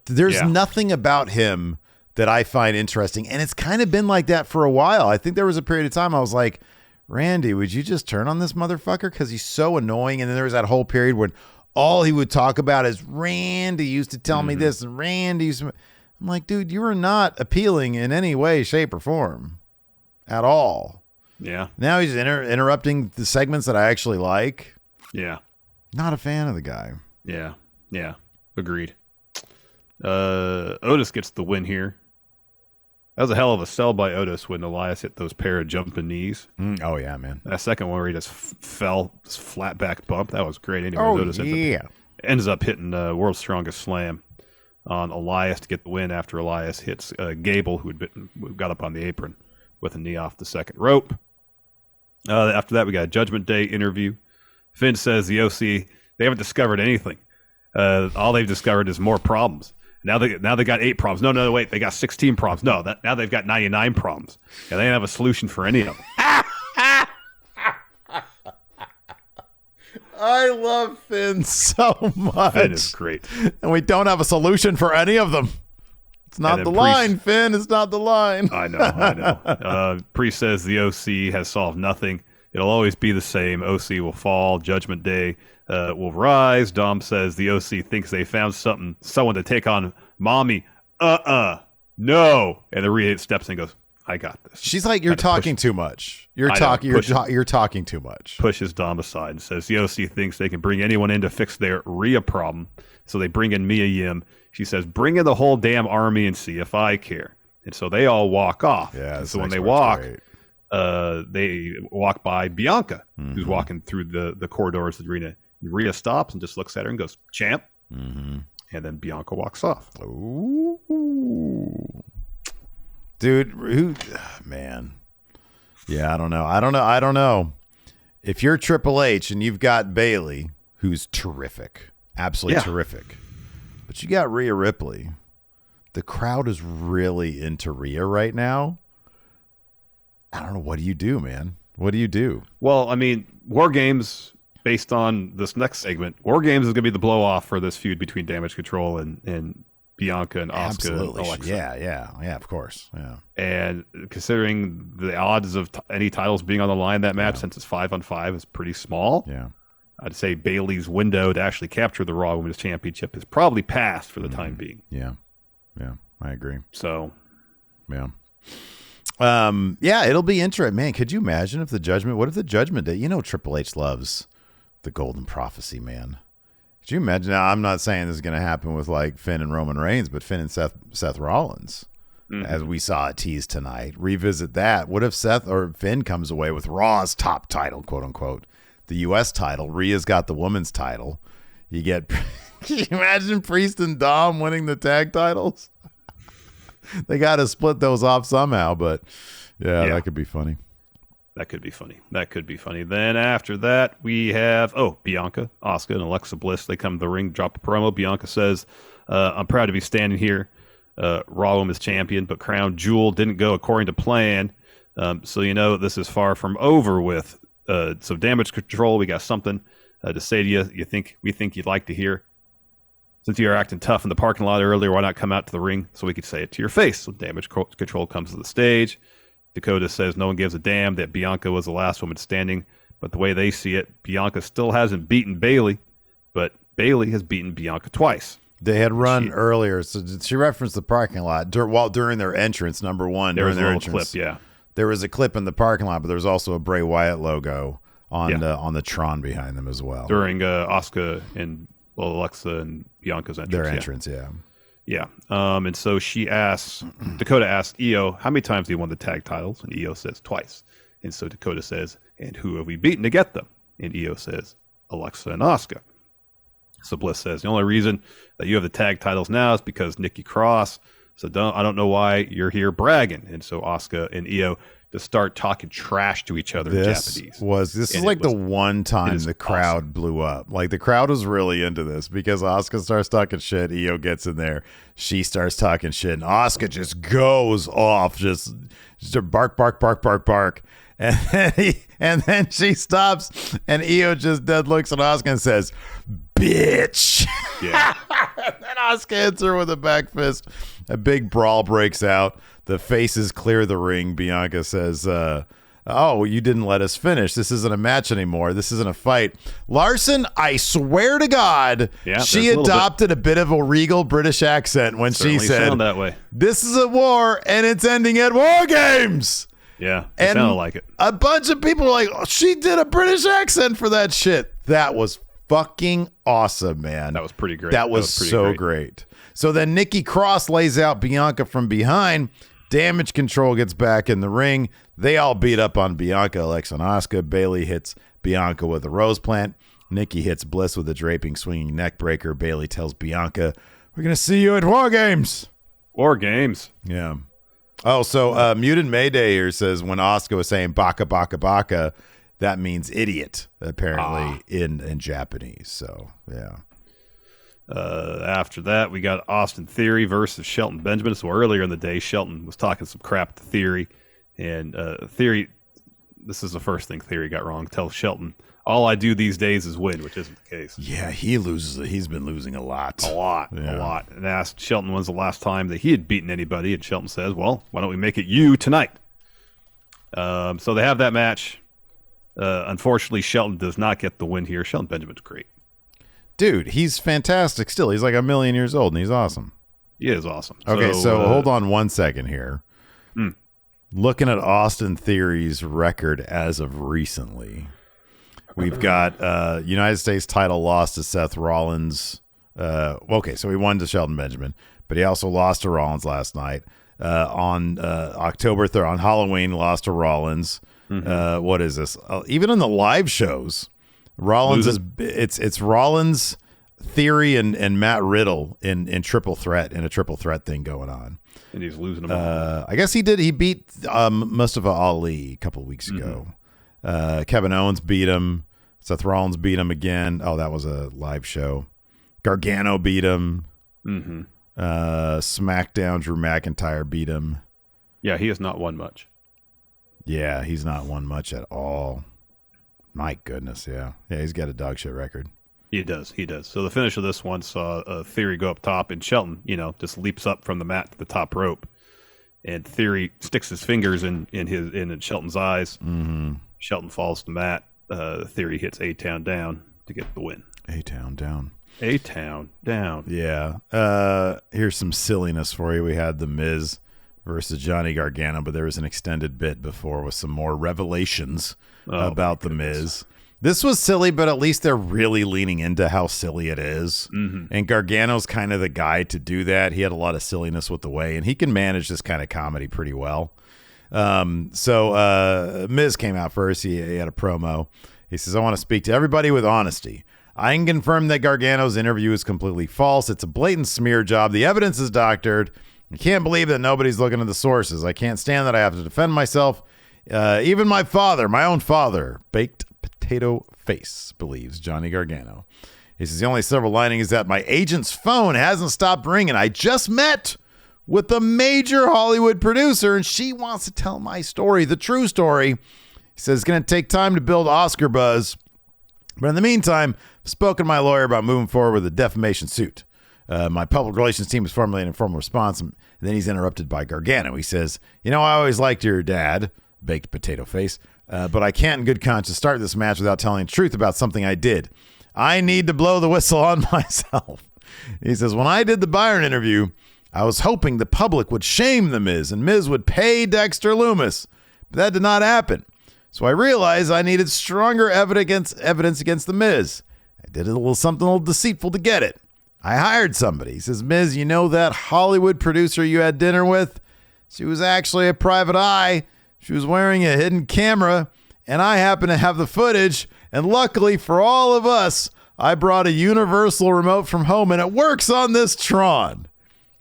There's nothing about him that I find interesting. And it's kind of been like that for a while. I think there was a period of time I was like, Randy, would you just turn on this motherfucker? Because he's so annoying. And then there was that whole period when all he would talk about is Randy used to tell me this and Randy used to... I'm like, dude, you are not appealing in any way, shape, or form at all. Yeah. Now he's interrupting the segments that I actually like. Yeah. Not a fan of the guy. Yeah. Yeah. Agreed. Otis gets the win here. That was a hell of a sell by Otis when Elias hit those pair of jumping knees. Oh, yeah, man. That second one where he just fell, this flat back bump, that was great. Anyway, Otis ends up hitting World's Strongest Slam on Elias to get the win after Elias hits Gable, who got up on the apron with a knee off the second rope. After that, we got a Judgment Day interview. Finn says the OC, they haven't discovered anything. All they've discovered is more problems. Now they got 8 problems. No, wait, they got 16 problems. No, now they've got 99 problems. And they don't have a solution for any of them. I love Finn so much. Finn is great. And we don't have a solution for any of them. It's not the line, Finn. It's not the line. I know. Priest says the OC has solved nothing. It'll always be the same. OC will fall. Judgment Day will rise. Dom says the OC thinks they found someone to take on Mommy. No. And the Rhea steps in and goes, I got this. She's like, you're talking too much. You're talking too much. Pushes Dom aside and says the OC thinks they can bring anyone in to fix their Rhea problem. So they bring in Mia Yim. She says, bring in the whole damn army and see if I care. And so they all walk off. Yeah. So when they walk, they walk by Bianca, who's walking through the corridors of the arena. Rhea stops and just looks at her and goes, champ. And then Bianca walks off. Ooh. Dude, man. Yeah, I don't know. If you're Triple H and you've got Bayley, who's terrific, absolutely terrific, but you got Rhea Ripley, the crowd is really into Rhea right now. I don't know. What do you do, man? What do you do? Well, I mean, War Games, based on this next segment, War Games is going to be the blow-off for this feud between Damage Control and Bianca and Asuka. Absolutely. And Alexa. Yeah, of course. Yeah. And considering the odds of any titles being on the line that match, since it's 5-on-5, is pretty small. Yeah. I'd say Bayley's window to actually capture the Raw Women's Championship is probably passed for the time being. Yeah, I agree. So, yeah. It'll be interesting. Man, could you imagine if the Judgment Day, Triple H loves the Golden Prophecy, man. Could you imagine? Now, I'm not saying this is going to happen with like Finn and Roman Reigns, but Finn and Seth Rollins, as we saw a tease tonight. Revisit that. What if Seth or Finn comes away with Raw's top title, quote unquote, the U.S. title? Rhea's got the women's title. You get. Can you imagine Priest and Dom winning the tag titles? They got to split those off somehow, but that could be funny. That could be funny. Then after that, we have, Bianca, Asuka, and Alexa Bliss. They come to the ring, drop a promo. Bianca says, I'm proud to be standing here, Raw Women's Champion, but Crown Jewel didn't go according to plan. So this is far from over with. So Damage Control, we got something to say to you. We think you'd like to hear. Since you are acting tough in the parking lot earlier, why not come out to the ring so we could say it to your face? So Damage Control comes to the stage. Dakota says no one gives a damn that Bianca was the last woman standing, but the way they see it, Bianca still hasn't beaten Bayley, but Bayley has beaten Bianca twice. They had run earlier, so she referenced the parking lot during their entrance. Number one, there was during their a clip, there was a clip in the parking lot, but there was also a Bray Wyatt logo on the Tron behind them as well during Asuka and well, Alexa and Bianca's entrance. Their entrance, yeah. Yeah. And so Dakota asks Io, how many times do you won the tag titles? And Io says twice. And so Dakota says, and who have we beaten to get them? And Io says, Alexa and Asuka. So Bliss says, the only reason that you have the tag titles now is because Nikki Cross. So I don't know why you're here bragging. And so Asuka and Io to start talking trash to each other in Japanese. This is like the one time the crowd awesome. blew up. Like the crowd was really into this because Asuka starts talking shit. Io gets in there. She starts talking shit. And Asuka just goes off. Just bark, bark, bark, bark, bark. And then she stops and Io just dead looks at Asuka and says, bitch. Yeah. And then Asuka hits her with a back fist. A big brawl breaks out. The faces clear the ring. Bianca says, oh, you didn't let us finish. This isn't a match anymore. This isn't a fight. Larson, I swear to God, she adopted a bit of a regal British accent when she said, that way. This is a war and it's ending at War Games. Yeah, it sounded like it. A bunch of people were like, oh, she did a British accent for that shit. That was fucking awesome, man. That was pretty great. That was so great. So then Nikki Cross lays out Bianca from behind. Damage Control gets back in the ring. They all beat up on Bianca, Alexa, and Asuka. Bayley hits Bianca with a rose plant. Nikki hits Bliss with a draping, swinging neck breaker. Bayley tells Bianca, we're going to see you at War Games. War Games. Yeah. Oh, so Mutant Mayday here says when Asuka was saying baka, baka, baka, that means idiot, apparently, in Japanese. So, yeah. After that, we got Austin Theory versus Shelton Benjamin. So earlier in the day, Shelton was talking some crap to Theory. And Theory, this is the first thing Theory got wrong. Tell Shelton, all I do these days is win, which isn't the case. Yeah, he loses. He's been losing a lot. A lot. And asked Shelton when's the last time that he had beaten anybody. And Shelton says, well, why don't we make it you tonight? So they have that match. Unfortunately, Shelton does not get the win here. Shelton Benjamin's great. Dude, he's fantastic still. He's like a million years old, and he's awesome. He is awesome. Okay, so hold on one second here. Looking at Austin Theory's record as of recently, we've got United States title loss to Seth Rollins. Okay, so he won to Shelton Benjamin, but he also lost to Rollins last night. On October 3rd, on Halloween, lost to Rollins. What is this? Even in the live shows, Rollins it's Rollins, Theory, and Matt Riddle in triple threat, in a triple threat thing going on. And he's losing them all. I guess he did. He beat Mustafa Ali a couple of weeks ago. Kevin Owens beat him. Seth Rollins beat him again. Oh, that was a live show. Gargano beat him. SmackDown, Drew McIntyre beat him. Yeah, he has not won much. Yeah, he's not won much at all. My goodness, yeah. Yeah, he's got a dog shit record. He does. So the finish of this one saw Theory go up top, and Shelton, just leaps up from the mat to the top rope. And Theory sticks his fingers in Shelton's eyes. Shelton falls to the mat. Theory hits A-Town down to get the win. A-Town down. A-Town down. Yeah. Here's some silliness for you. We had The Miz versus Johnny Gargano, but there was an extended bit before with some more revelations about The Miz. This was silly, but at least they're really leaning into how silly it is. And Gargano's kind of the guy to do that. He had a lot of silliness with the way, and he can manage this kind of comedy pretty well. So Miz came out first. He had a promo. He says, I want to speak to everybody with honesty. I can confirm that Gargano's interview is completely false. It's a blatant smear job. The evidence is doctored. I can't believe that nobody's looking at the sources. I can't stand that I have to defend myself. Even my father, my own father, baked potato face, believes Johnny Gargano. He says the only silver lining is that my agent's phone hasn't stopped ringing. I just met with a major Hollywood producer, and she wants to tell my story, the true story. He says it's going to take time to build Oscar buzz. But in the meantime, I've spoken to my lawyer about moving forward with a defamation suit. My public relations team is formulating a formal response, and then he's interrupted by Gargano. He says, I always liked your dad, baked potato face, but I can't in good conscience start this match without telling the truth about something I did. I need to blow the whistle on myself. He says, when I did the Byron interview, I was hoping the public would shame The Miz, and Miz would pay Dexter Lumis, but that did not happen. So I realized I needed stronger evidence against The Miz. I did a little deceitful to get it. I hired somebody. He says, Miz, you know that Hollywood producer you had dinner with? She was actually a private eye. She was wearing a hidden camera, and I happen to have the footage. And luckily for all of us, I brought a universal remote from home, and it works on this Tron,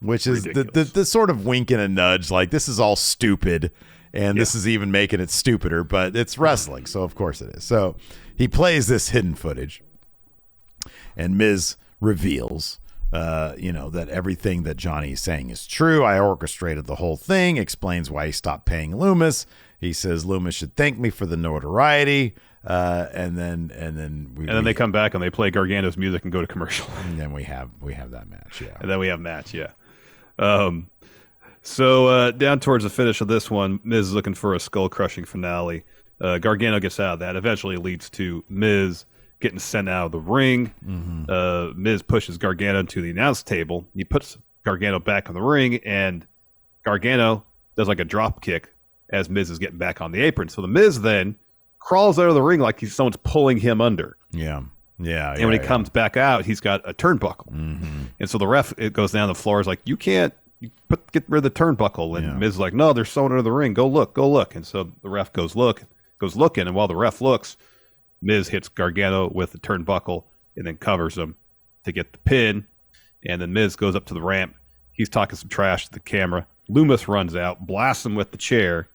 which is the sort of wink and a nudge. Like, this is all stupid, and this is even making it stupider, but it's wrestling, so of course it is. So he plays this hidden footage, and Miz reveals, that everything that Johnny is saying is true. I orchestrated the whole thing, explains why he stopped paying Loomis. He says Loomis should thank me for the notoriety. And then they come back and they play Gargano's music and go to commercial. And then we have that match. Yeah. And then we have match. Yeah. So down towards the finish of this one, Miz is looking for a skull crushing finale. Gargano gets out of that. Eventually leads to Miz getting sent out of the ring. Mm-hmm. Miz pushes Gargano to the announce table. He puts Gargano back in the ring, and Gargano does like a drop kick as Miz is getting back on the apron. So the Miz then crawls out of the ring like someone's pulling him under. Yeah. And when he comes back out, he's got a turnbuckle. Mm-hmm. And so the ref, it goes down the floor, is like, get rid of the turnbuckle. And Miz is like, no, there's someone under the ring. Go look. And so the ref goes looking. And while the ref looks, Miz hits Gargano with the turnbuckle and then covers him to get the pin. And then Miz goes up to the ramp. He's talking some trash to the camera. Loomis runs out, blasts him with the chair,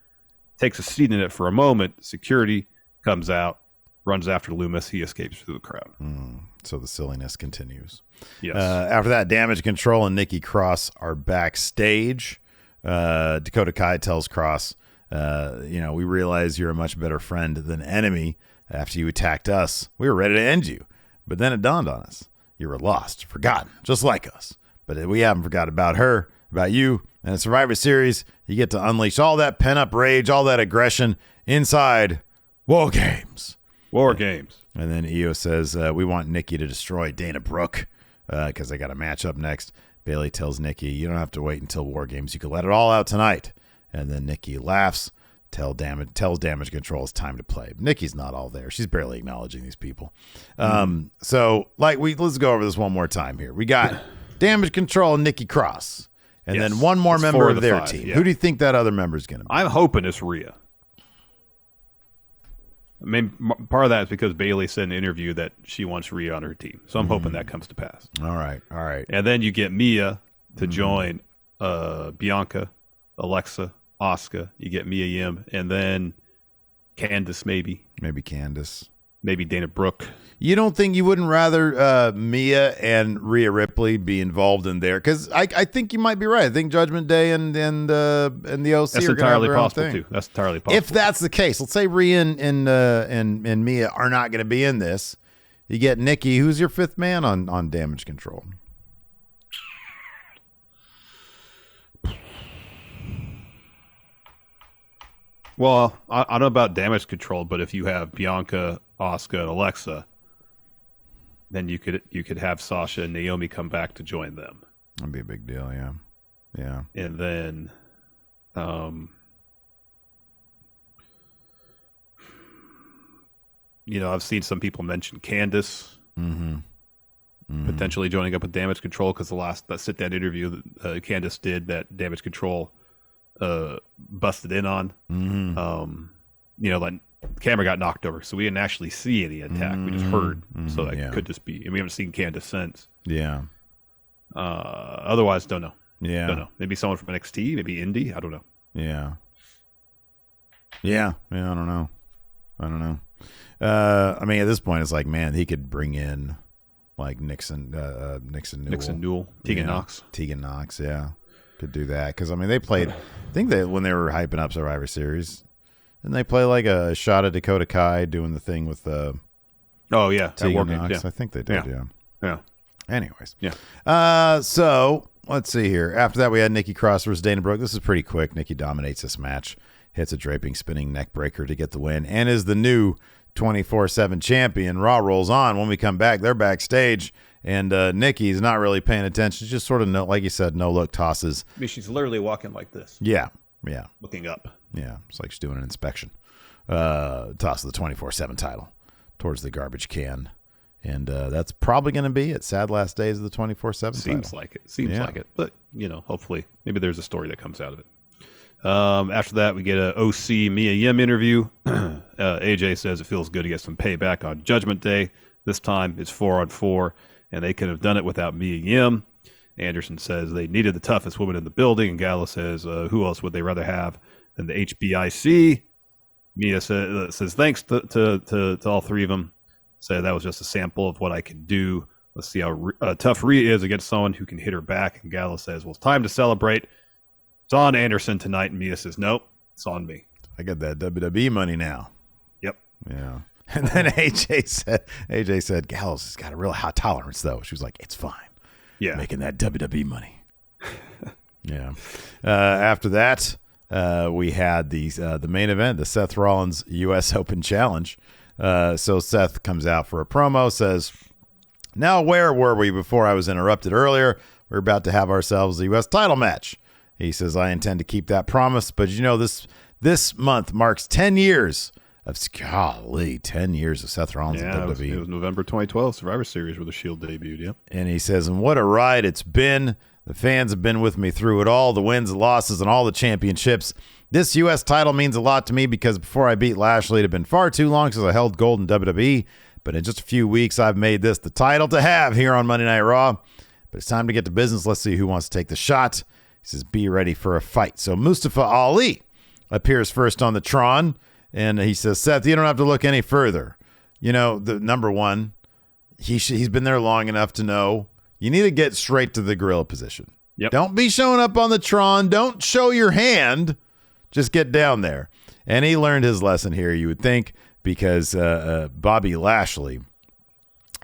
takes a seat in it for a moment. Security comes out, runs after Loomis. He escapes through the crowd. So the silliness continues. Yes. After that, Damage Control and Nikki Cross are backstage. Dakota Kai tells Cross, we realize you're a much better friend than enemy. After you attacked us, we were ready to end you. But then it dawned on us. You were lost, forgotten, just like us. But we haven't forgot about her, about you. And in Survivor Series, you get to unleash all that pent-up rage, all that aggression inside War Games. And then Io says, we want Nikki to destroy Dana Brooke because they got a match up next. Bayley tells Nikki, you don't have to wait until War Games. You can let it all out tonight. And then Nikki laughs, tells Damage Control it's time to play. Nikki's not all there. She's barely acknowledging these people. So let's go over this one more time here. We got Damage Control and Nikki Cross. And then one more member of their team. Yeah. Who do you think that other member is going to be? I'm hoping it's Rhea. I mean, part of that is because Bayley said in an interview that she wants Rhea on her team. So I'm hoping that comes to pass. All right. And then you get Mia to join Bianca, Alexa, Asuka. You get Mia Yim. And then Candice maybe. Maybe Candice. Maybe Dana Brooke. You don't think you wouldn't rather Mia and Rhea Ripley be involved in there? Because I think you might be right. I think Judgment Day and the OC that's are entirely have possible too. That's entirely possible. If that's the case, let's say Rhea and Mia are not going to be in this. You get Nikki. Who's your fifth man on Damage Control? Well, I don't know about Damage Control, but if you have Bianca, Asuka, and Alexa, then you could have Sasha and Naomi come back to join them. That'd be a big deal, yeah. And then, I've seen some people mention Candice potentially joining up with Damage Control because that sit-down interview that Candice did that Damage Control busted in on. Like camera got knocked over, so we didn't actually see any attack. We just heard. So that could just be, and we haven't seen Candice since. Yeah. Otherwise, don't know. Yeah. Don't know. Maybe someone from NXT, maybe Indy. I don't know. Yeah. I don't know. I mean, at this point, it's like, man, he could bring in like Nixon Newell, Tegan Knox, yeah. Could do that because I mean they played. I think that when they were hyping up Survivor Series, didn't they play like a shot of Dakota Kai doing the thing with Tegan Knox? Yeah. I think they did. Yeah. Anyways. Yeah. So let's see here. After that, we had Nikki Cross versus Dana Brooke. This is pretty quick. Nikki dominates this match, hits a draping spinning neck breaker to get the win, and is the new 24/7 champion. Raw rolls on. When we come back, they're backstage. And Nikki's not really paying attention. She's just sort of, like you said, no-look tosses. I mean, she's literally walking like this. Yeah. Looking up. Yeah, it's like she's doing an inspection. Tosses the 24/7 title towards the garbage can And that's probably going to be it. Sad last days of the 24/7 Seems title. like it. Seems like it. But, hopefully, maybe there's a story that comes out of it. After that, we get a OC Mia Yim interview. AJ says it feels good to get some payback on Judgment Day. This time it's 4-on-4, and they could have done it without Mia Yim. Anderson says they needed the toughest woman in the building, and Gallows says, who else would they rather have than the HBIC? Mia says thanks to all three of them. Say that was just a sample of what I can do. Let's see how tough Rhea is against someone who can hit her back. And Gallows says, well, it's time to celebrate. It's on Anderson tonight. And Mia says, nope, it's on me. I got that WWE money now. Yep. Yeah. And then AJ said, Gallows has got a real high tolerance, though. She was like, it's fine. Yeah. Making that WWE money. Yeah. After that, we had the main event, the Seth Rollins U.S. Open Challenge. So Seth comes out for a promo, says, now where were we before I was interrupted earlier? We're about to have ourselves a U.S. title match. He says, I intend to keep that promise, but this month marks 10 years of 10 years of Seth Rollins in WWE. It was November 2012 Survivor Series where the Shield debuted, yep. And he says, and what a ride it's been. The fans have been with me through it all, the wins, the losses, and all the championships. This U.S. title means a lot to me because before I beat Lashley, it had been far too long since I held gold in WWE. But in just a few weeks, I've made this the title to have here on Monday Night Raw. But it's time to get to business. Let's see who wants to take the shot. He says, be ready for a fight. So Mustafa Ali appears first on the Tron. And he says, Seth, you don't have to look any further. The number one, he's been there long enough to know you need to get straight to the gorilla position. Yep. Don't be showing up on the Tron. Don't show your hand. Just get down there. And he learned his lesson here, you would think, because Bobby Lashley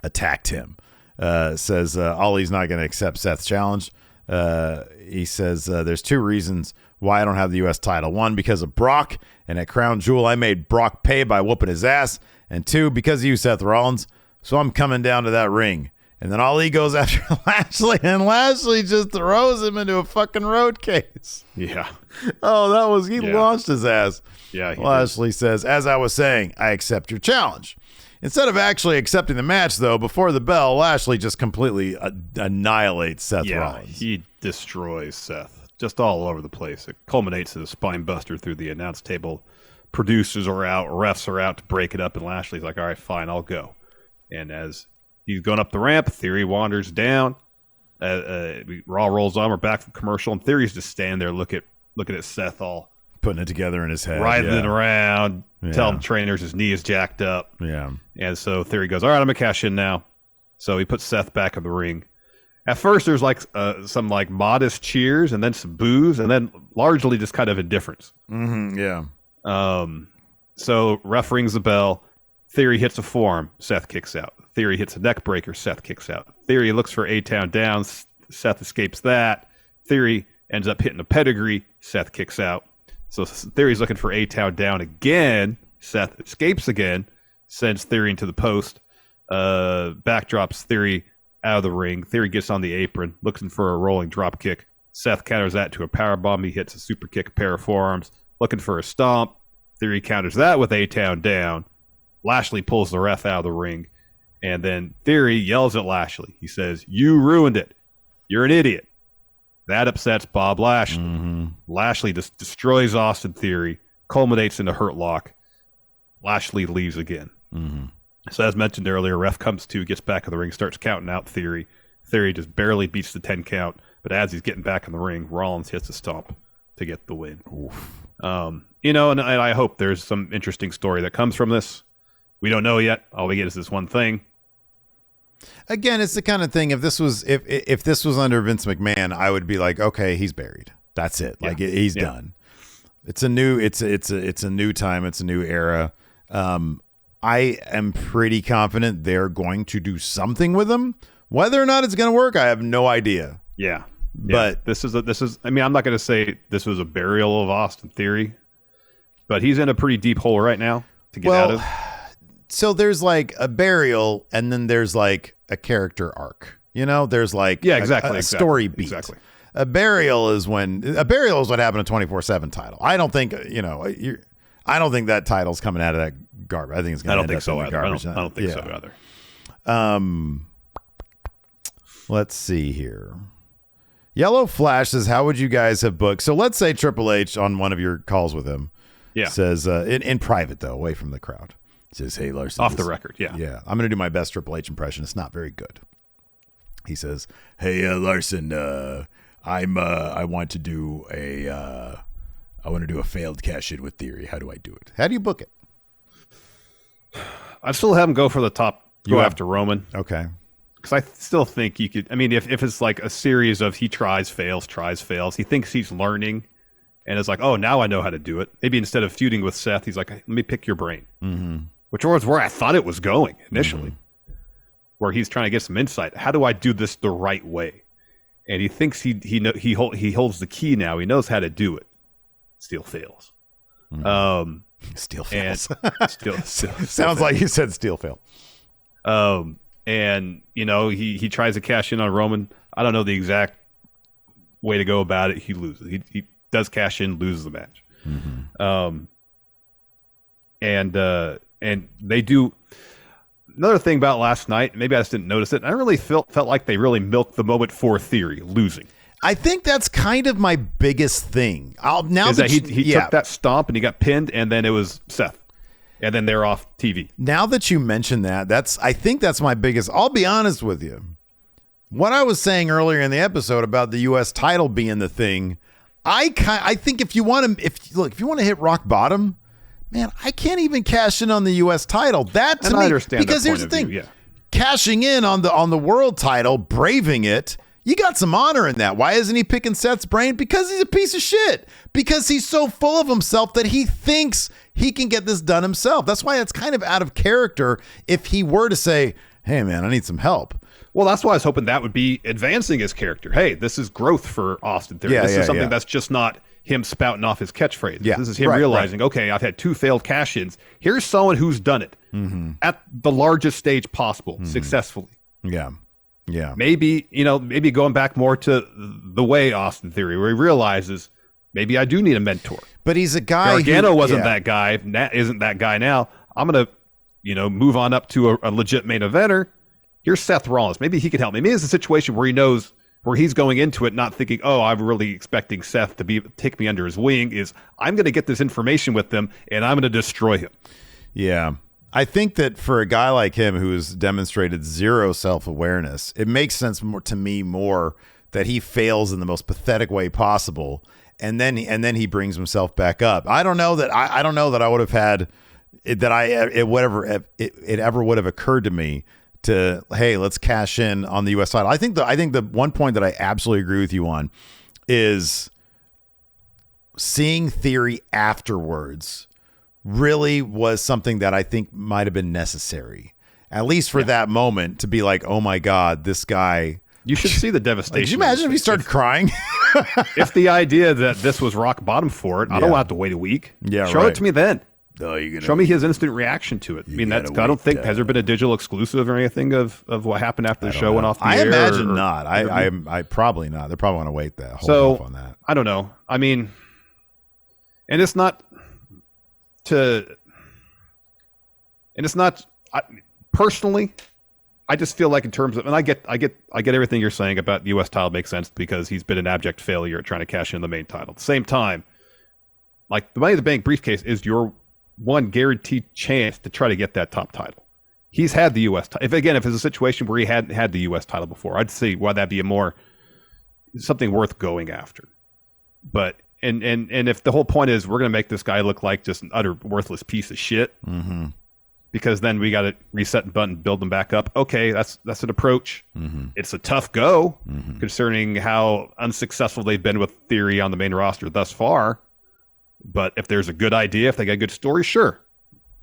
attacked him. Says Ali's not going to accept Seth's challenge. He says there's two reasons why I don't have the U.S. title. One, because of Brock, and at Crown Jewel, I made Brock pay by whooping his ass. And two, because of you, Seth Rollins. So I'm coming down to that ring. And then Ali goes after Lashley, and Lashley just throws him into a fucking road case. Yeah. Oh, he launched his ass. Yeah. Lashley says, as I was saying, I accept your challenge. Instead of actually accepting the match, though, before the bell, Lashley just completely annihilates Seth Rollins. He destroys Seth just all over the place. It culminates in a spine buster through the announce table. Producers are out, refs are out to break it up, and Lashley's like, all right, fine, I'll go. And as he's going up the ramp, Theory wanders down. Raw rolls on. We're back from commercial, and Theory's just standing there looking at Seth all putting it together in his head, writhing around, telling trainers his knee is jacked up. Yeah. And so Theory goes, all right, I'm going to cash in now. So he puts Seth back in the ring. At first, there's some modest cheers and then some boos and then largely just kind of indifference. Mm-hmm, yeah. So ref rings the bell. Theory hits a forearm. Seth kicks out. Theory hits a neck breaker. Seth kicks out. Theory looks for A-Town down. Seth escapes that. Theory ends up hitting a pedigree. Seth kicks out. So Theory's looking for A-Town down again. Seth escapes again. Sends Theory into the post. Backdrops Theory out of the ring. Theory gets on the apron, looking for a rolling drop kick. Seth counters that to a powerbomb. He hits a super kick, a pair of forearms, looking for a stomp. Theory counters that with A-Town down. Lashley pulls the ref out of the ring. And then Theory yells at Lashley. He says, you ruined it. You're an idiot. That upsets Bob Lashley. Mm-hmm. Lashley just destroys Austin Theory, culminates in a hurt lock. Lashley leaves again. Mm-hmm. So as mentioned earlier, ref comes to, gets back in the ring, starts counting out Theory. Theory just barely beats the 10 count, but as he's getting back in the ring, Rollins hits a stomp to get the win. And I hope there's some interesting story that comes from this. We don't know yet. All we get is this one thing. Again, it's the kind of thing. If this was under Vince McMahon, I would be like, okay, he's buried. That's it. Like he's done. It's a new time. It's a new era. I am pretty confident they're going to do something with him. Whether or not it's going to work, I have no idea. Yeah. But this is I mean, I'm not going to say this was a burial of Austin Theory, but he's in a pretty deep hole right now to get out of. So there's like a burial and then there's like a character arc. There's like a story beat. Exactly. A burial is what happened to 24/7 title. I don't think, I don't think that title's coming out of that garbage. I think it's going to end up in the garbage. I don't think so either. Let's see here. Yellow Flash says, how would you guys have booked? So let's say Triple H on one of your calls with him says, in private though, away from the crowd, says, hey, Larson. Off the record, yeah. Yeah, I'm going to do my best Triple H impression. It's not very good. He says, hey, Larson, I want to do a failed cash-in with Theory. How do I do it? How do you book it? I'd still have him go for the top, go after Roman. Okay. Because I still think you could, I mean, if it's like a series of he tries, fails, he thinks he's learning and is like, oh, now I know how to do it. Maybe instead of feuding with Seth, he's like, let me pick your brain. Mm-hmm. Which was where I thought it was going initially, where he's trying to get some insight. How do I do this the right way? And he thinks he holds the key now. He knows how to do it. Still fails. Still fails. Still Sounds like you said still fail. And, you know, he tries to cash in on Roman. I don't know the exact way to go about it. He loses. He does cash in, loses the match. Mm-hmm. And they do. Another thing about last night, maybe I just didn't notice it. I really felt like they really milked the moment for Theory losing. I think that's kind of my biggest thing. He took that stomp and he got pinned, and then it was Seth. And then they're off TV. Now that you mention that, I think that's my biggest. I'll be honest with you. What I was saying earlier in the episode about the U.S. title being the thing, I think if you want to hit rock bottom, man, I can't even cash in on the U.S. title. That to me, I understand because that here's point the of thing: view, cashing in on the world title, braving it. You got some honor in that. Why isn't he picking Seth's brain? Because he's a piece of shit. Because he's so full of himself that he thinks he can get this done himself. That's why it's kind of out of character if he were to say, hey, man, I need some help. Well, that's why I was hoping that would be advancing his character. Hey, this is growth for Austin Theory. This is something that's just not him spouting off his catchphrase. Yeah, this is him realizing, okay, I've had 2 failed cash-ins. Here's someone who's done it at the largest stage possible successfully. Yeah. Yeah. Maybe going back more to the way Austin Theory, where he realizes maybe I do need a mentor. But he's a guy. Gargano wasn't that guy. Isn't that guy now. I'm going to, move on up to a legit main eventer. Here's Seth Rollins. Maybe he can help me. Maybe it's a situation where he knows where he's going into it, not thinking, oh, I'm really expecting Seth to take me under his wing. I'm going to get this information with them and I'm going to destroy him. Yeah. I think that for a guy like him who has demonstrated zero self-awareness, it makes sense to me more that he fails in the most pathetic way possible, and then he brings himself back up. I don't know that I would have had it, it ever would have occurred to me to, hey, let's cash in on the U.S. title. I think the one point that I absolutely agree with you on is seeing Theory afterwards really was something that I think might have been necessary, at least for that moment, to be like, oh my God, this guy. You should see the devastation. Could you imagine if he started crying? If the idea that this was rock bottom for it, I don't have to wait a week. Yeah, Show it to me then. No, show me his instant reaction to it. I mean, I don't think, has there been a digital exclusive or anything of what happened after the show went off the air? I imagine not. I probably not. They probably want to wait that whole off on that. I don't know. I mean, and it's not personally, I just feel like in terms of, and I get everything you're saying about the U.S. title makes sense because he's been an abject failure at trying to cash in the main title. At the same time, like the Money in the Bank briefcase is your one guaranteed chance to try to get that top title. He's had the U.S. title. If it's a situation where he hadn't had the U.S. title before, I'd see why that'd be something worth going after. But and if the whole point is we're going to make this guy look like just an utter worthless piece of shit, because then we got to reset the button, build them back up. Okay, that's an approach. It's a tough go concerning how unsuccessful they've been with Theory on the main roster thus far. But if there's a good idea, if they got a good story, sure.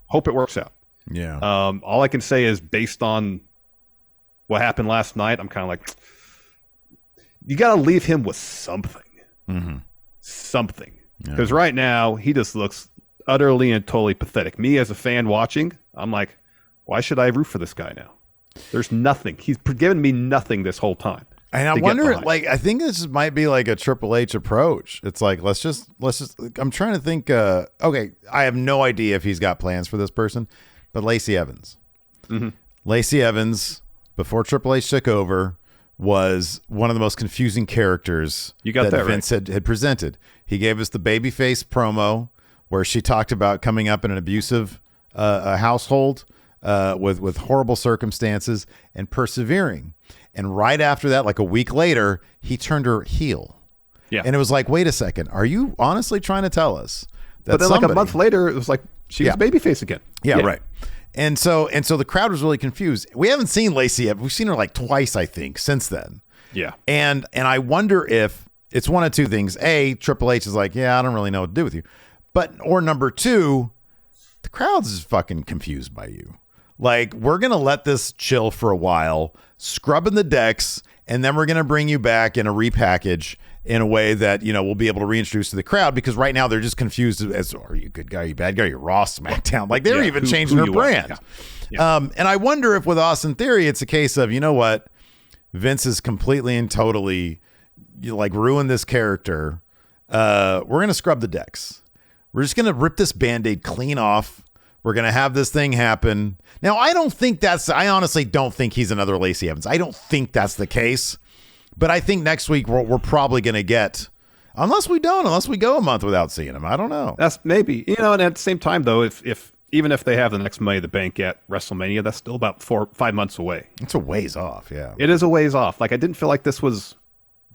Hope it works out. Yeah. All I can say is based on what happened last night, I'm kind of like, you got to leave him with something. Something. Because right now, he just looks utterly and totally pathetic. Me as a fan watching, I'm like, why should I root for this guy now? There's nothing. He's given me nothing this whole time. And I wonder, I think this might be like a Triple H approach. It's like, let's just, I'm trying to think, okay, I have no idea if he's got plans for this person, but Lacey Evans. Lacey Evans, before Triple H took over, was one of the most confusing characters that Vince had presented. He gave us the babyface promo where she talked about coming up in an abusive household with horrible circumstances and persevering. And right after that, like a week later, he turned her heel. Yeah. And it was like, wait a second, are you honestly trying to tell us that But then like a month later, it was like she was babyface again. Yeah, right. And so the crowd was really confused. We haven't seen Lacey yet. We've seen her like twice, I think, since then. Yeah. And I wonder if it's one of two things. A, Triple H is like, yeah, I don't really know what to do with you. Or number two, the crowd's just fucking confused by you. Like, we're going to let this chill for a while, scrubbing the decks, and then we're going to bring you back in a repackage in a way that, we'll be able to reintroduce to the crowd, because right now they're just confused as, are you a good guy, are you a bad guy, are you Raw, SmackDown? Like, they're even changing her brand. Yeah. And I wonder if with Austin Theory, it's a case of, you know what? Vince is completely and totally ruined this character. We're going to scrub the decks. We're just going to rip this Band-Aid clean off. We're going to have this thing happen. Now, I honestly don't think he's another Lacey Evans. I don't think that's the case. But I think next week we're probably going to get, unless we go a month without seeing him. I don't know. That's maybe, and at the same time, though, even if they have the next Money in the Bank at WrestleMania, that's still about 4-5 months away. It's a ways off, yeah. It is a ways off. Like, I didn't feel like this was,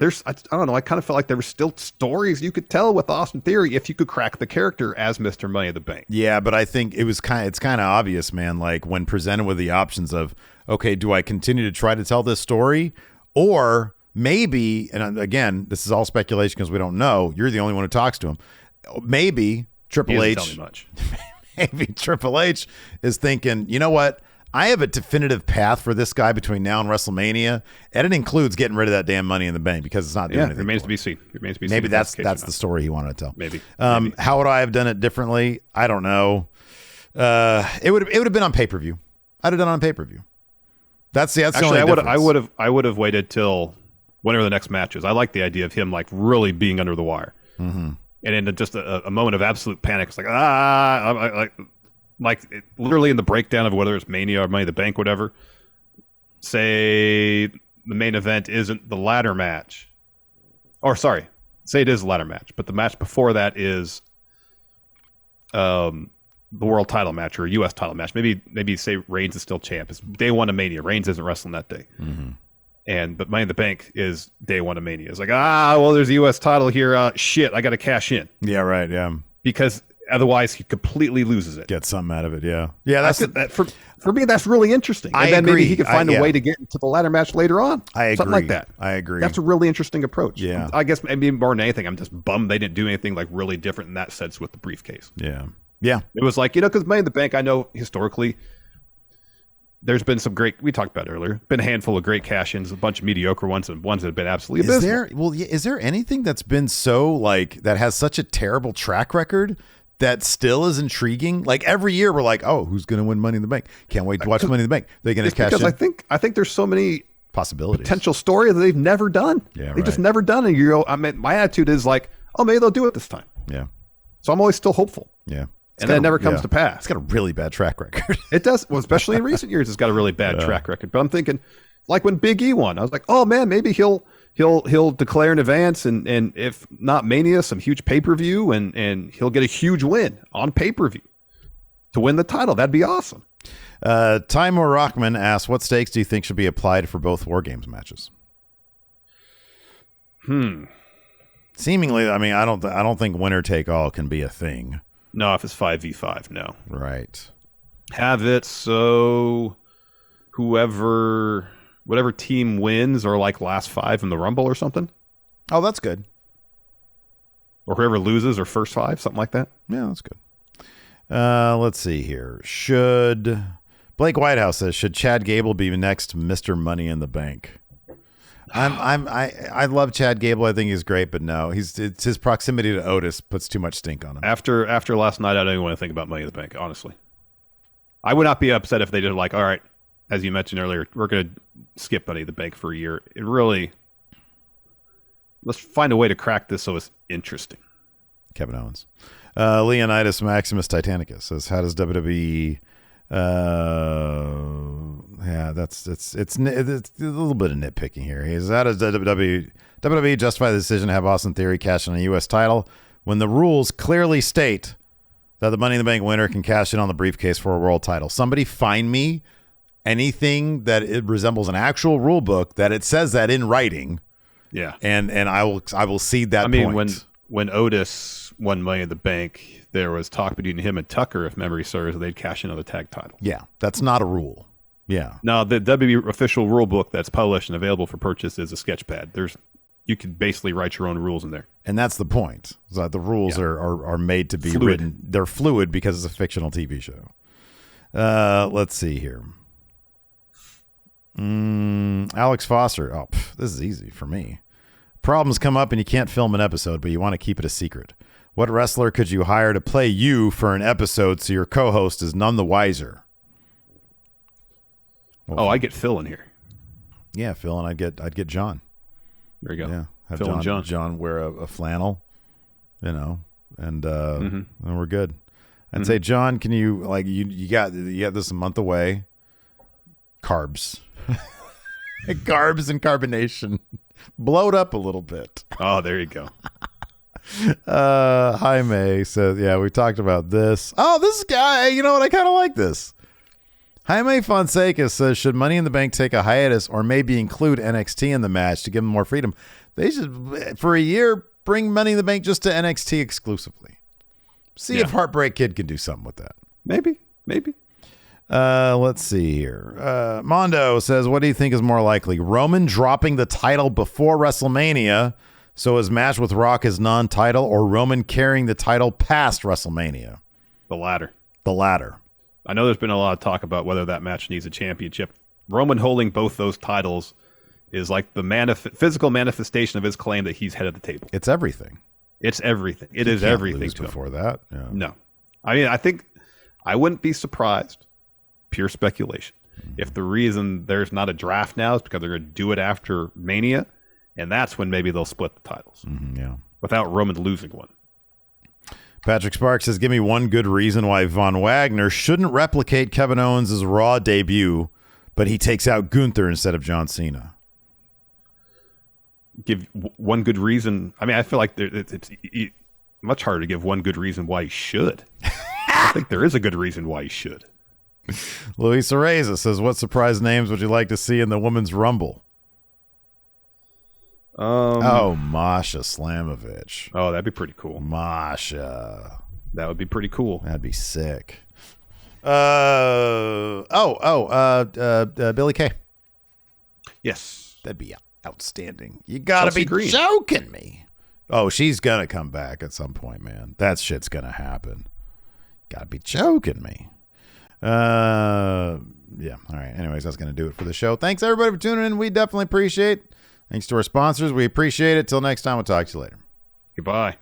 I don't know, I kind of felt like there were still stories you could tell with Austin Theory if you could crack the character as Mr. Money in the Bank. Yeah, but I think it's kind of obvious, man, like when presented with the options of, okay, do I continue to try to tell this story? Or maybe, and again, this is all speculation because we don't know, you're the only one who talks to him. Maybe Triple H, tell me much. Maybe Triple H is thinking, you know what? I have a definitive path for this guy between now and WrestleMania, and it includes getting rid of that damn Money in the Bank because it's not doing anything. Remains to be seen. Maybe that's the story he wanted to tell. Maybe. How would I have done it differently? I don't know. It would have been on pay-per-view. I'd have done it on payper-view. That's the only difference. I would have waited till whenever the next match is. I like the idea of him like really being under the wire, and in just a moment of absolute panic, it's like literally in the breakdown of whether it's Mania or Money in the Bank, whatever. Say the main event isn't the ladder match, or sorry, say it is the ladder match, but the match before that is the world title match or a U.S. title match. Maybe say Reigns is still champ. It's day one of Mania. Reigns isn't wrestling that day. But Money in the Bank is day one of Mania. It's like, well, there's a U.S. title here. Shit, I got to cash in. Yeah, right. Yeah, because otherwise he completely loses it. Get something out of it. Yeah, yeah. For me, that's really interesting. And then maybe he can find a way to get into the ladder match later on. I agree. Something like that. I agree. That's a really interesting approach. Yeah. I guess maybe more than anything, I'm just bummed they didn't do anything like really different in that sense with the briefcase. Yeah. Yeah. It was like, because Money in the Bank, I know historically there's been some great, we talked about it earlier, been a handful of great cash-ins, a bunch of mediocre ones, and ones that have been absolutely abysmal. Is there anything that's been so that has such a terrible track record that still is intriguing? Like every year we're like, oh, who's going to win Money in the Bank? Can't wait to watch Money in the Bank. They're going to cash in. Because I think there's so many possibilities, potential stories that they've never done. Yeah, they've just never done it. My attitude is like, oh, maybe they'll do it this time. Yeah. So I'm always still hopeful. Yeah. And that never comes to pass. It's got a really bad track record. It does. Well, especially in recent years, it's got a really bad track record. But I'm thinking, like when Big E won, I was like, oh man, maybe he'll declare in advance, and if not Mania, some huge pay-per-view, and he'll get a huge win on pay-per-view to win the title. That'd be awesome. Timur Rockman asks, what stakes do you think should be applied for both War Games matches? Seemingly, I mean, I don't think winner take all can be a thing. No, if it's 5v5, no. Right. Have it so whatever team wins or like last 5 in the Rumble or something. Oh, that's good. Or whoever loses or first 5, something like that. Yeah, that's good. Let's see here. Blake Whitehouse says, should Chad Gable be next Mr. Money in the Bank? I love Chad Gable. I think he's great, but no, it's his proximity to Otis puts too much stink on him. After last night, I don't even want to think about Money in the Bank, honestly. I would not be upset if they did like, all right, as you mentioned earlier, we're going to skip Money in the Bank for a year. Let's find a way to crack this so it's interesting. Kevin Owens. Leonidas Maximus Titanicus says, how does WWE Yeah, it's a little bit of nitpicking here. How does WWE justify the decision to have Austin Theory cash in a U.S. title when the rules clearly state that the Money in the Bank winner can cash in on the briefcase for a world title? Somebody find me anything that it resembles an actual rule book that it says that in writing. Yeah, and I will cede that. I mean, point. when Otis won Money in the Bank, there was talk between him and Tucker, if memory serves, they'd cash in on the tag title. Yeah, that's not a rule. Yeah. No, the WWE official rule book that's published and available for purchase is a sketch pad. You can basically write your own rules in there. And that's the point. So the rules are made to be fluid. written. They're fluid because it's a fictional TV show. Let's see here. Alex Foster. Oh, this is easy for me. Problems come up and you can't film an episode, but you want to keep it a secret. What wrestler could you hire to play you for an episode so your co-host is none the wiser? Well, I get Phil in here. Yeah, Phil, and I'd get John. There you go. Yeah, have Phil and John. John wear a flannel, and we're good. I'd say, John, can you you got this a month away? Carbs, carbs and carbonation, blowed up a little bit. Oh, there you go. Jaime says, yeah, we talked about this. Oh, this guy, you know what? I kind of like this. Jaime Fonseca says, should Money in the Bank take a hiatus or maybe include NXT in the match to give them more freedom? They should, for a year, bring Money in the Bank just to NXT exclusively. See if Heartbreak Kid can do something with that. Maybe. Let's see here. Mondo says, what do you think is more likely? Roman dropping the title before WrestleMania so his match with Rock is non-title, or Roman carrying the title past WrestleMania? The latter. I know there's been a lot of talk about whether that match needs a championship. Roman holding both those titles is like the physical manifestation of his claim that he's head of the table. It's everything. It is everything lose to before him. that. Yeah. No. I mean, I think I wouldn't be surprised, pure speculation, if the reason there's not a draft now is because they're going to do it after Mania, and that's when maybe they'll split the titles. Yeah. Without Roman losing one. Patrick Sparks says, give me one good reason why Von Wagner shouldn't replicate Kevin Owens' Raw debut, but he takes out Gunther instead of John Cena. Give one good reason. I mean, I feel like it's much harder to give one good reason why he should. I think there is a good reason why he should. Luis Areza says, what surprise names would you like to see in the Women's Rumble? Masha Slamovich. Oh, that'd be pretty cool. Masha. That would be pretty cool. That'd be sick. Billy Kay. Yes. That'd be outstanding. You gotta be joking me. Oh, she's gonna come back at some point, man. That shit's gonna happen. Gotta be joking me. Yeah. All right. Anyways, that's gonna do it for the show. Thanks everybody for tuning in. We definitely appreciate it. Thanks to our sponsors. We appreciate it. Till next time, we'll talk to you later. Goodbye.